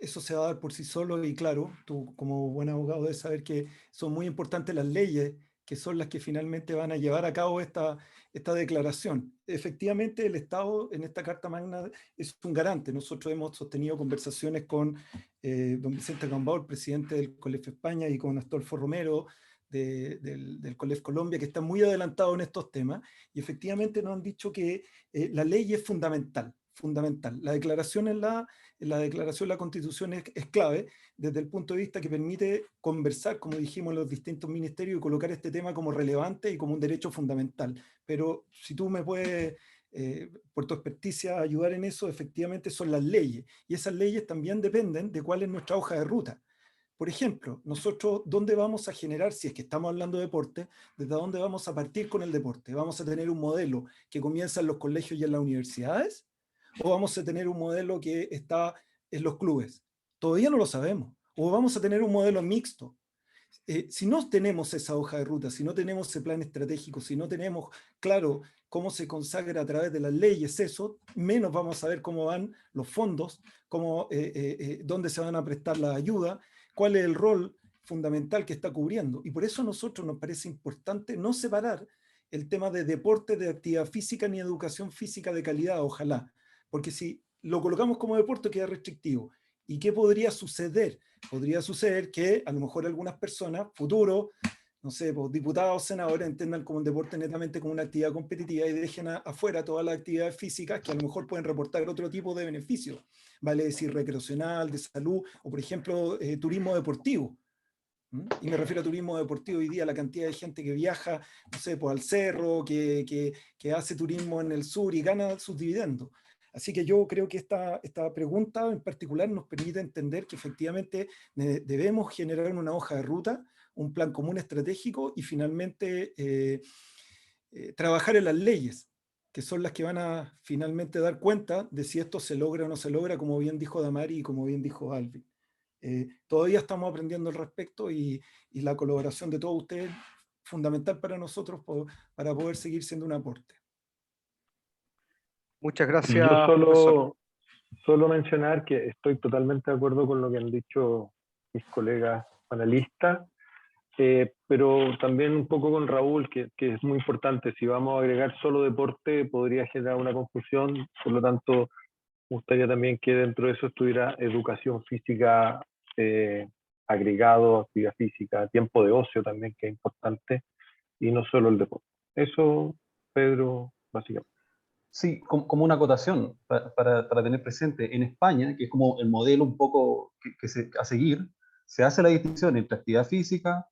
eso se va a dar por sí solo. Y claro, tú como buen abogado debes saber que son muy importantes las leyes, que son las que finalmente van a llevar a cabo esta declaración. Efectivamente, el Estado en esta Carta Magna es un garante. Nosotros hemos sostenido conversaciones con don Vicente Cambao, el presidente del COLEF España, y con Astolfo Romero, del COLEF Colombia, que está muy adelantado en estos temas, y efectivamente nos han dicho que la ley es fundamental. La declaración la declaración de la Constitución es clave desde el punto de vista que permite conversar, como dijimos, los distintos ministerios y colocar este tema como relevante y como un derecho fundamental. Pero si tú me puedes, por tu experticia, ayudar en eso, efectivamente son las leyes, y esas leyes también dependen de cuál es nuestra hoja de ruta. Por ejemplo, nosotros, ¿dónde vamos a generar, si es que estamos hablando de deporte, desde dónde vamos a partir con el deporte? ¿Vamos a tener un modelo que comienza en los colegios y en las universidades? ¿O vamos a tener un modelo que está en los clubes? Todavía no lo sabemos. ¿O vamos a tener un modelo mixto? Si no tenemos esa hoja de ruta, si no tenemos ese plan estratégico, si no tenemos claro cómo se consagra a través de las leyes eso, menos vamos a saber cómo van los fondos, dónde se van a prestar la ayuda, cuál es el rol fundamental que está cubriendo. Y por eso a nosotros nos parece importante no separar el tema de deporte, de actividad física, ni educación física de calidad, ojalá. Porque si lo colocamos como deporte queda restrictivo. ¿Y qué podría suceder? Podría suceder que a lo mejor algunas personas, futuros, no sé, pues, diputados, senadores, entiendan como un deporte netamente como una actividad competitiva y dejen afuera todas las actividades físicas que a lo mejor pueden reportar otro tipo de beneficios, vale decir recreacional, de salud, o por ejemplo, turismo deportivo. Y me refiero a turismo deportivo hoy día, la cantidad de gente que viaja, no sé, pues al cerro, que hace turismo en el sur y gana sus dividendos. Así que yo creo que esta pregunta en particular nos permite entender que efectivamente debemos generar una hoja de ruta, un plan común estratégico y finalmente trabajar en las leyes, que son las que van a finalmente dar cuenta de si esto se logra o no se logra, como bien dijo Damari y como bien dijo Alvin. Todavía estamos aprendiendo al respecto y la colaboración de todos ustedes fundamental para nosotros para poder seguir siendo un aporte. Muchas Y gracias, yo profesor. solo mencionar que estoy totalmente de acuerdo con lo que han dicho mis colegas panelistas, pero también un poco con Raúl, que es muy importante. Si vamos a agregar solo deporte, podría generar una confusión, por lo tanto, me gustaría también que dentro de eso estuviera educación física, agregado, actividad física, tiempo de ocio también, que es importante, y no solo el deporte. Eso, Pedro, básicamente. Sí, como una acotación para tener presente, en España, que es como el modelo un poco a seguir, se hace la distinción entre actividad física,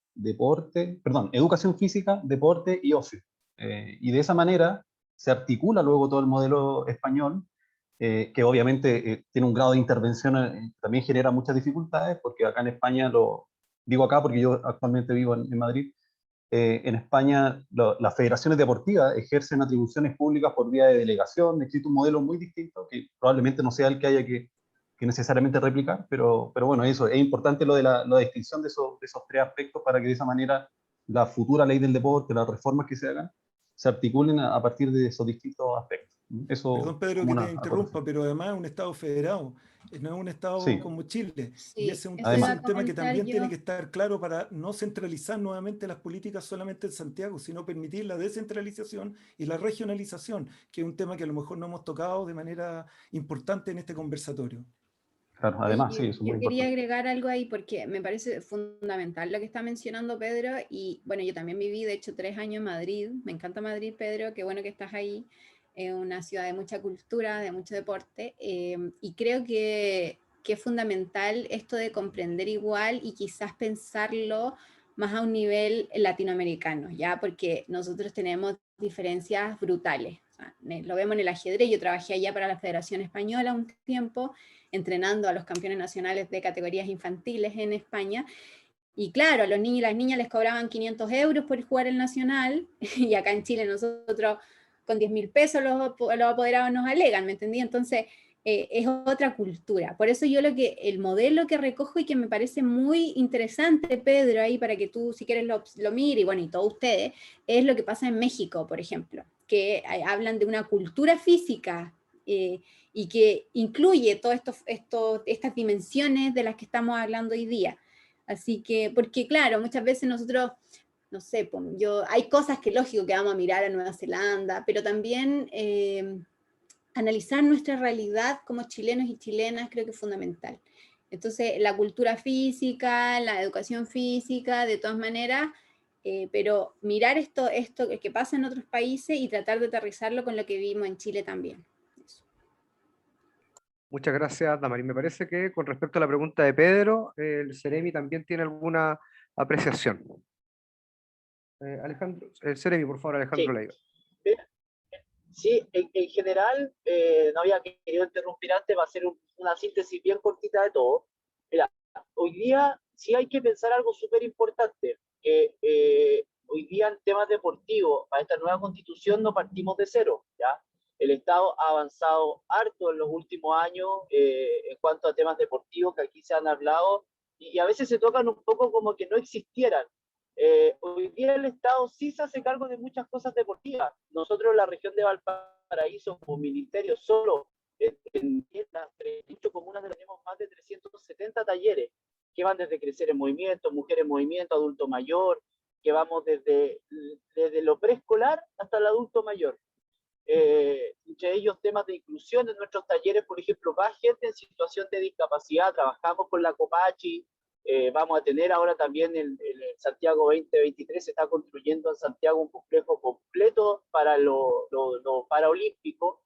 educación física, deporte y ocio. Y de esa manera se articula luego todo el modelo español, que obviamente tiene un grado de intervención, también genera muchas dificultades, porque acá en España, digo acá porque yo actualmente vivo en Madrid, en España las federaciones deportivas ejercen atribuciones públicas por vía de delegación. Existe un modelo muy distinto que probablemente no sea el que haya que necesariamente replicar, pero bueno, eso es importante lo de la distinción de esos tres aspectos para que de esa manera la futura ley del deporte, las reformas que se hagan, se articulen a partir de esos distintos aspectos. Eso, perdón, Pedro, que te interrumpa, pero además es un Estado federado, no es un Estado sí, como Chile. Sí, y ese es además, un tema que también tiene que estar claro para no centralizar nuevamente las políticas solamente en Santiago, sino permitir la descentralización y la regionalización, que es un tema que a lo mejor no hemos tocado de manera importante en este conversatorio. Claro, además, sí, eso es muy yo quería importante. agregar algo ahí porque me parece fundamental lo que está mencionando Pedro y bueno, yo también viví de hecho 3 años en Madrid, me encanta Madrid, Pedro, qué bueno que estás ahí, es una ciudad de mucha cultura, de mucho deporte y creo que es fundamental esto de comprender igual y quizás pensarlo más a un nivel latinoamericano, ¿ya? Porque nosotros tenemos diferencias brutales. O sea, lo vemos en el ajedrez, yo trabajé allá para la Federación Española un tiempo, entrenando a los campeones nacionales de categorías infantiles en España. Y claro, a los niños y las niñas les cobraban 500 euros por jugar el nacional, y acá en Chile nosotros con 10.000 pesos los apoderados nos alegan, ¿me entendí? Entonces, es otra cultura. Por eso yo el modelo que recojo y que me parece muy interesante, Pedro, ahí para que tú, si quieres, lo mires, y bueno, y todos ustedes, es lo que pasa en México, por ejemplo, que hablan de una cultura física y que incluye todas estas dimensiones de las que estamos hablando hoy día. Así que, porque claro, muchas veces nosotros, no sé, hay cosas que lógico que vamos a mirar a Nueva Zelanda, pero también analizar nuestra realidad como chilenos y chilenas creo que es fundamental. Entonces, la cultura física, la educación física, de todas maneras, pero mirar esto que pasa en otros países y tratar de aterrizarlo con lo que vivimos en Chile también. Eso. Muchas gracias, Damaris. Me parece que con respecto a la pregunta de Pedro, el Ceremi también tiene alguna apreciación. Alejandro, el Ceremi, por favor, Alejandro Leiva. Sí, en general, no había querido interrumpir antes, va a ser una síntesis bien cortita de todo. Mira, hoy día sí hay que pensar algo súper importante, que hoy día en temas deportivos, para esta nueva constitución no partimos de cero, ¿ya? El Estado ha avanzado harto en los últimos años en cuanto a temas deportivos que aquí se han hablado, y a veces se tocan un poco como que no existieran. Hoy día el Estado sí se hace cargo de muchas cosas deportivas. Nosotros en la región de Valparaíso, como ministerio, solo en las 38 comunas tenemos más de 370 talleres que van desde Crecer en Movimiento, Mujer en Movimiento, Adulto Mayor, que vamos desde lo preescolar hasta el adulto mayor. Entre ellos temas de inclusión en nuestros talleres, por ejemplo, va gente en situación de discapacidad, trabajamos con la Copachi, vamos a tener ahora también el Santiago 2023, se está construyendo en Santiago un complejo completo para lo paraolímpico.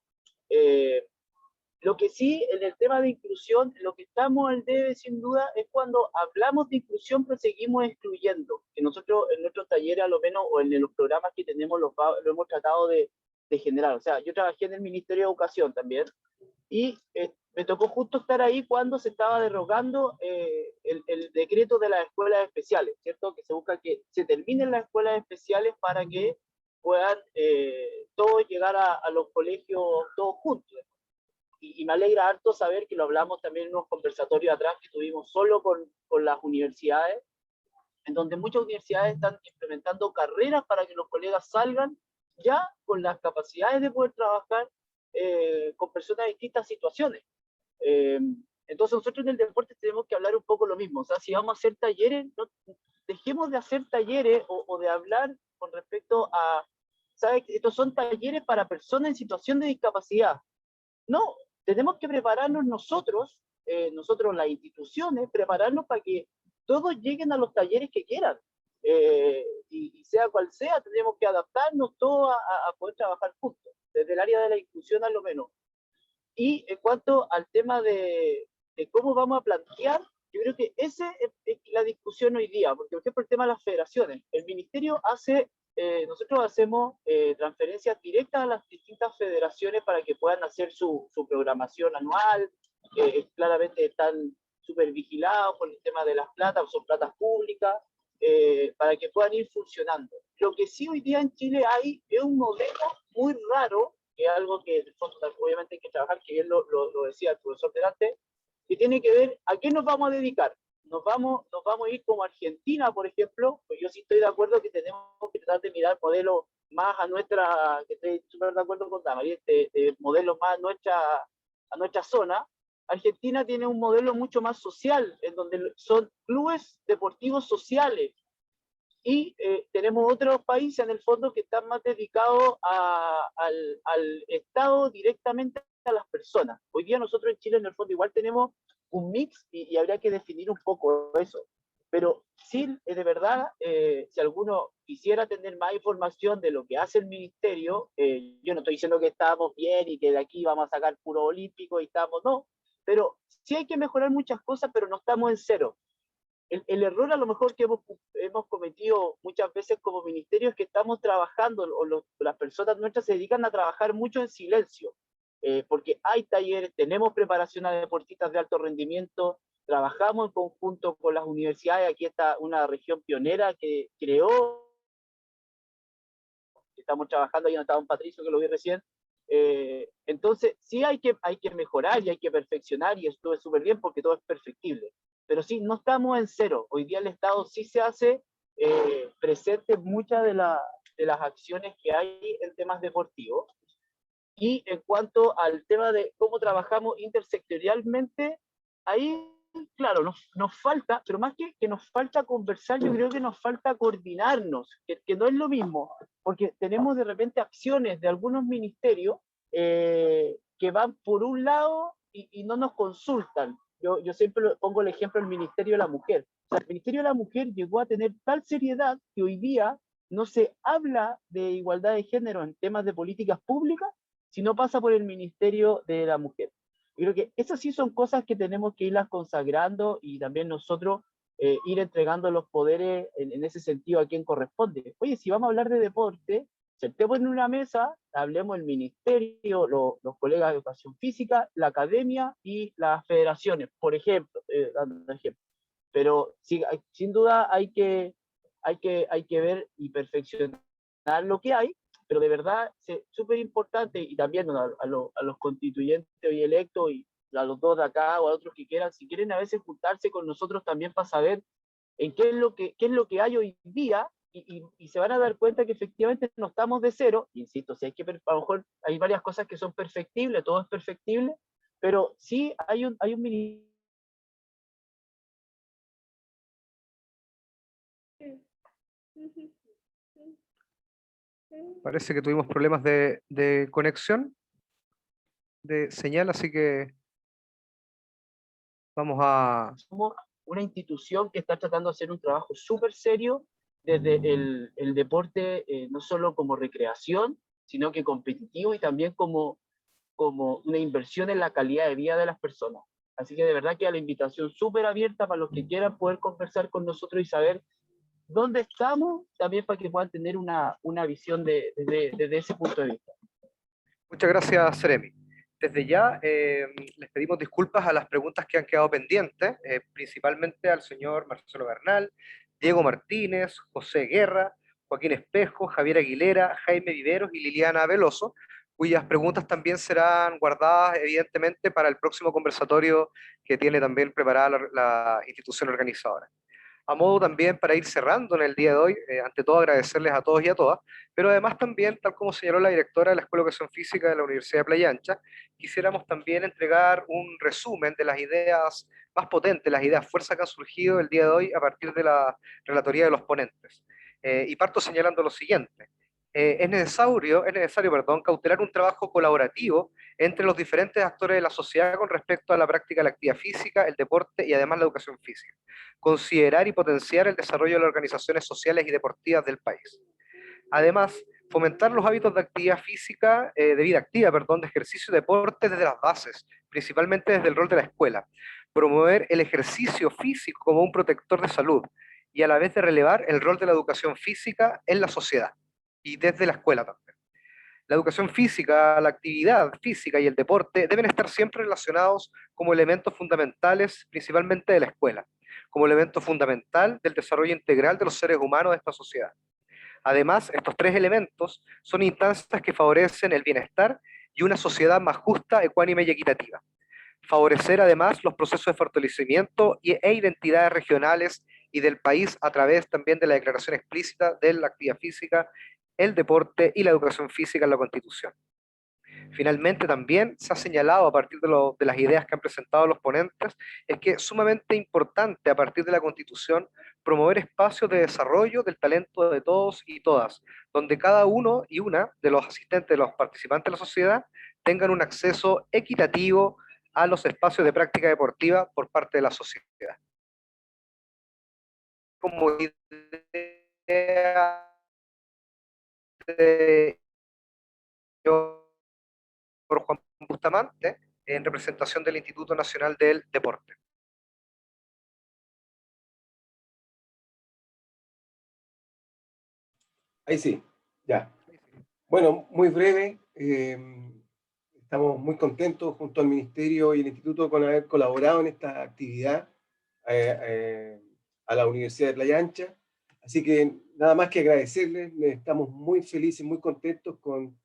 Lo que sí, en el tema de inclusión, lo que estamos al debe sin duda es cuando hablamos de inclusión pero seguimos excluyendo, que nosotros en nuestros talleres a lo menos o en los programas que tenemos lo hemos tratado de generar. O sea, yo trabajé en el Ministerio de Educación también y me tocó justo estar ahí cuando se estaba derogando el decreto de las escuelas especiales, ¿cierto? Que se busca que se terminen las escuelas especiales para que puedan todos llegar a los colegios todos juntos. Y me alegra harto saber que lo hablamos también en unos conversatorios atrás que tuvimos solo con las universidades, en donde muchas universidades están implementando carreras para que los colegas salgan ya con las capacidades de poder trabajar con personas de distintas situaciones. Entonces nosotros en el deporte tenemos que hablar un poco lo mismo. O sea, si vamos a hacer talleres, no, dejemos de hacer talleres o de hablar con respecto a, ¿sabes? Estos son talleres para personas en situación de discapacidad. No, tenemos que prepararnos nosotros las instituciones, prepararnos para que todos lleguen a los talleres que quieran. Y sea cual sea, tenemos que adaptarnos todos a poder trabajar juntos, desde el área de la inclusión a lo menos. Y en cuanto al tema de cómo vamos a plantear, yo creo que esa es la discusión hoy día, porque por ejemplo el tema de las federaciones, el ministerio hace, nosotros hacemos transferencias directas a las distintas federaciones para que puedan hacer su programación anual, claramente están súper vigilados por el tema de las platas, son platas públicas, para que puedan ir funcionando. Lo que sí hoy día en Chile hay es un modelo muy raro, que es algo que obviamente hay que trabajar, que bien lo decía el profesor delante, que tiene que ver a qué nos vamos a dedicar. Nos vamos a ir como Argentina, por ejemplo, pues yo sí estoy de acuerdo que tenemos que tratar de mirar modelos más a nuestra, que estoy súper de acuerdo con Damaris, modelos más a nuestra zona. Argentina tiene un modelo mucho más social, en donde son clubes deportivos sociales, y tenemos otros países en el fondo que están más dedicados al Estado directamente a las personas. Hoy día nosotros en Chile en el fondo igual tenemos un mix y habría que definir un poco eso. Pero sí, de verdad, si alguno quisiera tener más información de lo que hace el ministerio, yo no estoy diciendo que estamos bien y que de aquí vamos a sacar puro olímpico y estamos, no, pero sí hay que mejorar muchas cosas, pero no estamos en cero. El error a lo mejor que hemos cometido muchas veces como ministerio es que estamos trabajando, o las personas nuestras se dedican a trabajar mucho en silencio, porque hay talleres, tenemos preparación a deportistas de alto rendimiento, trabajamos en conjunto con las universidades, aquí está una región pionera que creó, estamos trabajando, ahí está don Patricio que lo vi recién, entonces sí hay que mejorar y hay que perfeccionar, y esto es súper bien porque todo es perfectible. Pero sí, no estamos en cero. Hoy día el Estado sí se hace presente en muchas de las acciones que hay en temas deportivos. Y en cuanto al tema de cómo trabajamos intersectorialmente, ahí, claro, nos falta, pero más que nos falta conversar, yo creo que nos falta coordinarnos, que no es lo mismo, porque tenemos de repente acciones de algunos ministerios que van por un lado y no nos consultan. Yo siempre pongo el ejemplo del Ministerio de la Mujer. O sea, el Ministerio de la Mujer llegó a tener tal seriedad que hoy día no se habla de igualdad de género en temas de políticas públicas si no pasa por el Ministerio de la Mujer. Yo creo que esas sí son cosas que tenemos que irlas consagrando y también nosotros ir entregando los poderes en ese sentido a quien corresponde. Oye, si vamos a hablar de deporte, sentemos en una mesa, hablemos el ministerio, los colegas de educación física, la academia y las federaciones, por ejemplo, dando un ejemplo. Pero sí, sin duda hay que ver y perfeccionar lo que hay, pero de verdad es súper importante, y también a los constituyentes hoy electos y a los dos de acá o a otros que quieran, si quieren a veces juntarse con nosotros también para saber en qué es lo que hay hoy día, y se van a dar cuenta que efectivamente no estamos de cero. Insisto, si a lo mejor hay varias cosas que son perfectibles, todo es perfectible, pero sí hay un Parece que tuvimos problemas de conexión, de señal, así que vamos a... Somos una institución que está tratando de hacer un trabajo súper serio desde el deporte, no solo como recreación, sino que competitivo y también como una inversión en la calidad de vida de las personas. Así que de verdad queda la invitación súper abierta para los que quieran poder conversar con nosotros y saber dónde estamos, también para que puedan tener una visión desde ese punto de vista. Muchas gracias, Seremi. Desde ya les pedimos disculpas a las preguntas que han quedado pendientes, principalmente al señor Marcelo Bernal, Diego Martínez, José Guerra, Joaquín Espejo, Javier Aguilera, Jaime Viveros y Liliana Veloso, cuyas preguntas también serán guardadas evidentemente para el próximo conversatorio que tiene también preparada la institución organizadora. A modo también para ir cerrando en el día de hoy, ante todo agradecerles a todos y a todas, pero además también, tal como señaló la directora de la Escuela de Educación Física de la Universidad de Playa Ancha, quisiéramos también entregar un resumen de las ideas más potentes, las ideas fuerzas que han surgido el día de hoy a partir de la relatoría de los ponentes. Y parto señalando lo siguiente. Es necesario, cautelar un trabajo colaborativo entre los diferentes actores de la sociedad con respecto a la práctica de la actividad física, el deporte y además la educación física. Considerar y potenciar el desarrollo de las organizaciones sociales y deportivas del país. Además, fomentar los hábitos de actividad física, de vida activa, de ejercicio y deporte desde las bases, principalmente desde el rol de la escuela. Promover el ejercicio físico como un protector de salud y a la vez de relevar el rol de la educación física en la sociedad y desde la escuela también. La educación física, la actividad física y el deporte deben estar siempre relacionados como elementos fundamentales, principalmente de la escuela, como elemento fundamental del desarrollo integral de los seres humanos de esta sociedad. Además, estos tres elementos son instancias que favorecen el bienestar y una sociedad más justa, ecuánime y equitativa. Favorecer además los procesos de fortalecimiento e identidades regionales y del país a través también de la declaración explícita de la actividad física, el deporte y la educación física en la Constitución. Finalmente, también se ha señalado a partir de las ideas que han presentado los ponentes, es que es sumamente importante a partir de la Constitución promover espacios de desarrollo del talento de todos y todas, donde cada uno y una de los asistentes, de los participantes de la sociedad, tengan un acceso equitativo a los espacios de práctica deportiva por parte de la sociedad. Como idea por Juan Bustamante, en representación del Instituto Nacional del Deporte. Ahí sí, ya. Bueno, muy breve. Estamos muy contentos junto al Ministerio y el Instituto con haber colaborado en esta actividad a la Universidad de Playa Ancha. Así que nada más que agradecerles. Estamos muy felices, muy contentos con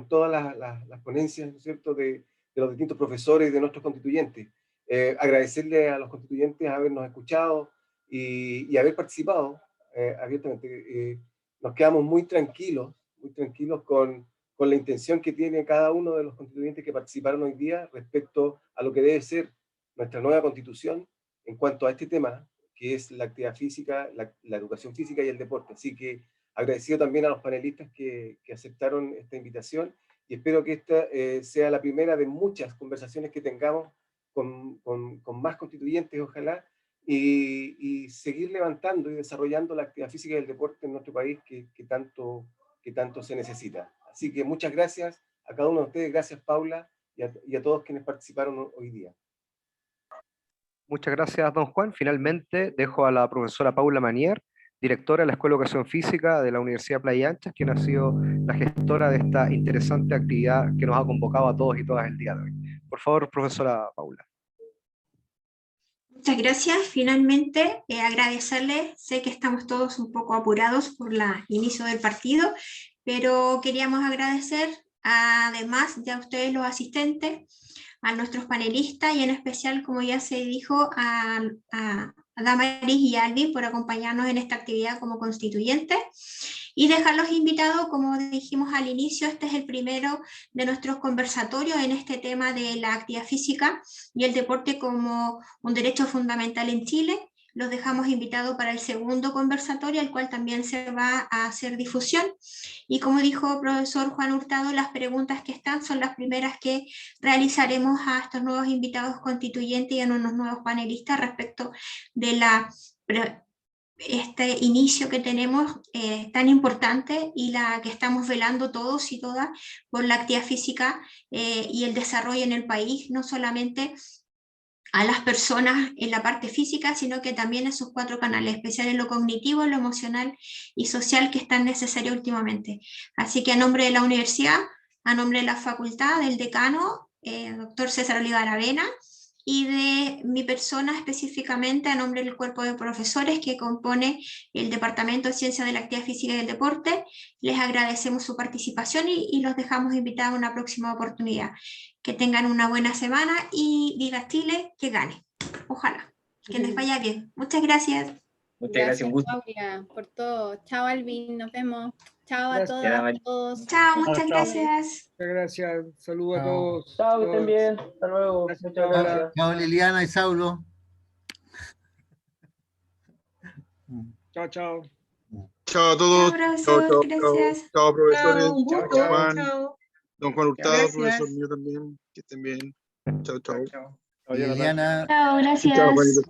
todas las ponencias, ¿no es cierto?, de los distintos profesores y de nuestros constituyentes. Agradecerle a los constituyentes habernos escuchado y haber participado abiertamente. Nos quedamos muy tranquilos con la intención que tiene cada uno de los constituyentes que participaron hoy día respecto a lo que debe ser nuestra nueva constitución en cuanto a este tema, que es la actividad física, la educación física y el deporte. Así que agradecido también a los panelistas que aceptaron esta invitación y espero que esta sea la primera de muchas conversaciones que tengamos con más constituyentes, ojalá, y seguir levantando y desarrollando la actividad física y el deporte en nuestro país que tanto se necesita. Así que muchas gracias a cada uno de ustedes, gracias Paula y a todos quienes participaron hoy día. Muchas gracias, don Juan. Finalmente dejo a la profesora Paula Manier, directora de la Escuela de Educación Física de la Universidad Playa Ancha, quien ha sido la gestora de esta interesante actividad que nos ha convocado a todos y todas el día de hoy. Por favor, profesora Paula. Muchas gracias. Finalmente, agradecerles. Sé que estamos todos un poco apurados por el inicio del partido, pero queríamos agradecer además ya a ustedes los asistentes, a nuestros panelistas y en especial, como ya se dijo, a Damaris y Alvin por acompañarnos en esta actividad como constituyentes y dejarlos invitados, como dijimos al inicio, este es el primero de nuestros conversatorios en este tema de la actividad física y el deporte como un derecho fundamental en Chile. los dejamos invitados para el segundo conversatorio, al cual también se va a hacer difusión. Y como dijo el profesor Juan Hurtado, las preguntas que están son las primeras que realizaremos a estos nuevos invitados constituyentes y a unos nuevos panelistas respecto de este inicio que tenemos tan importante y la que estamos velando todos y todas por la actividad física y el desarrollo en el país, no solamente a las personas en la parte física, sino que también esos 4 canales, especial en lo cognitivo, lo emocional y social, que es tan necesario últimamente. Así que a nombre de la universidad, a nombre de la facultad, del decano, doctor César Olivar Avena, y de mi persona específicamente, a nombre del cuerpo de profesores que compone el Departamento de Ciencias de la Actividad Física y del Deporte, les agradecemos su participación y los dejamos invitados a una próxima oportunidad. Que tengan una buena semana y viva Chile, que gane. Ojalá, que les vaya bien. Muchas gracias. Muchas gracias, un gusto. Claudia, por todo. Chao, Alvin, nos vemos. Chao a Gracias. todas, a todos. Chao, muchas gracias. Muchas gracias. Saludos a todos. Chao, que estén bien. Hasta luego. Gracias, Muchas gracias. Chao Liliana y Saulo. Chao, chao. Chao a todos. Chao, profesor, gracias. Chao, profesores. Chao, un gusto. Chao, Juan. Chao. Don Juan Hurtado, Gracias. profesor mío también. Que estén bien. Chao, chao. Liliana. Chao, gracias. Chao, Juanito.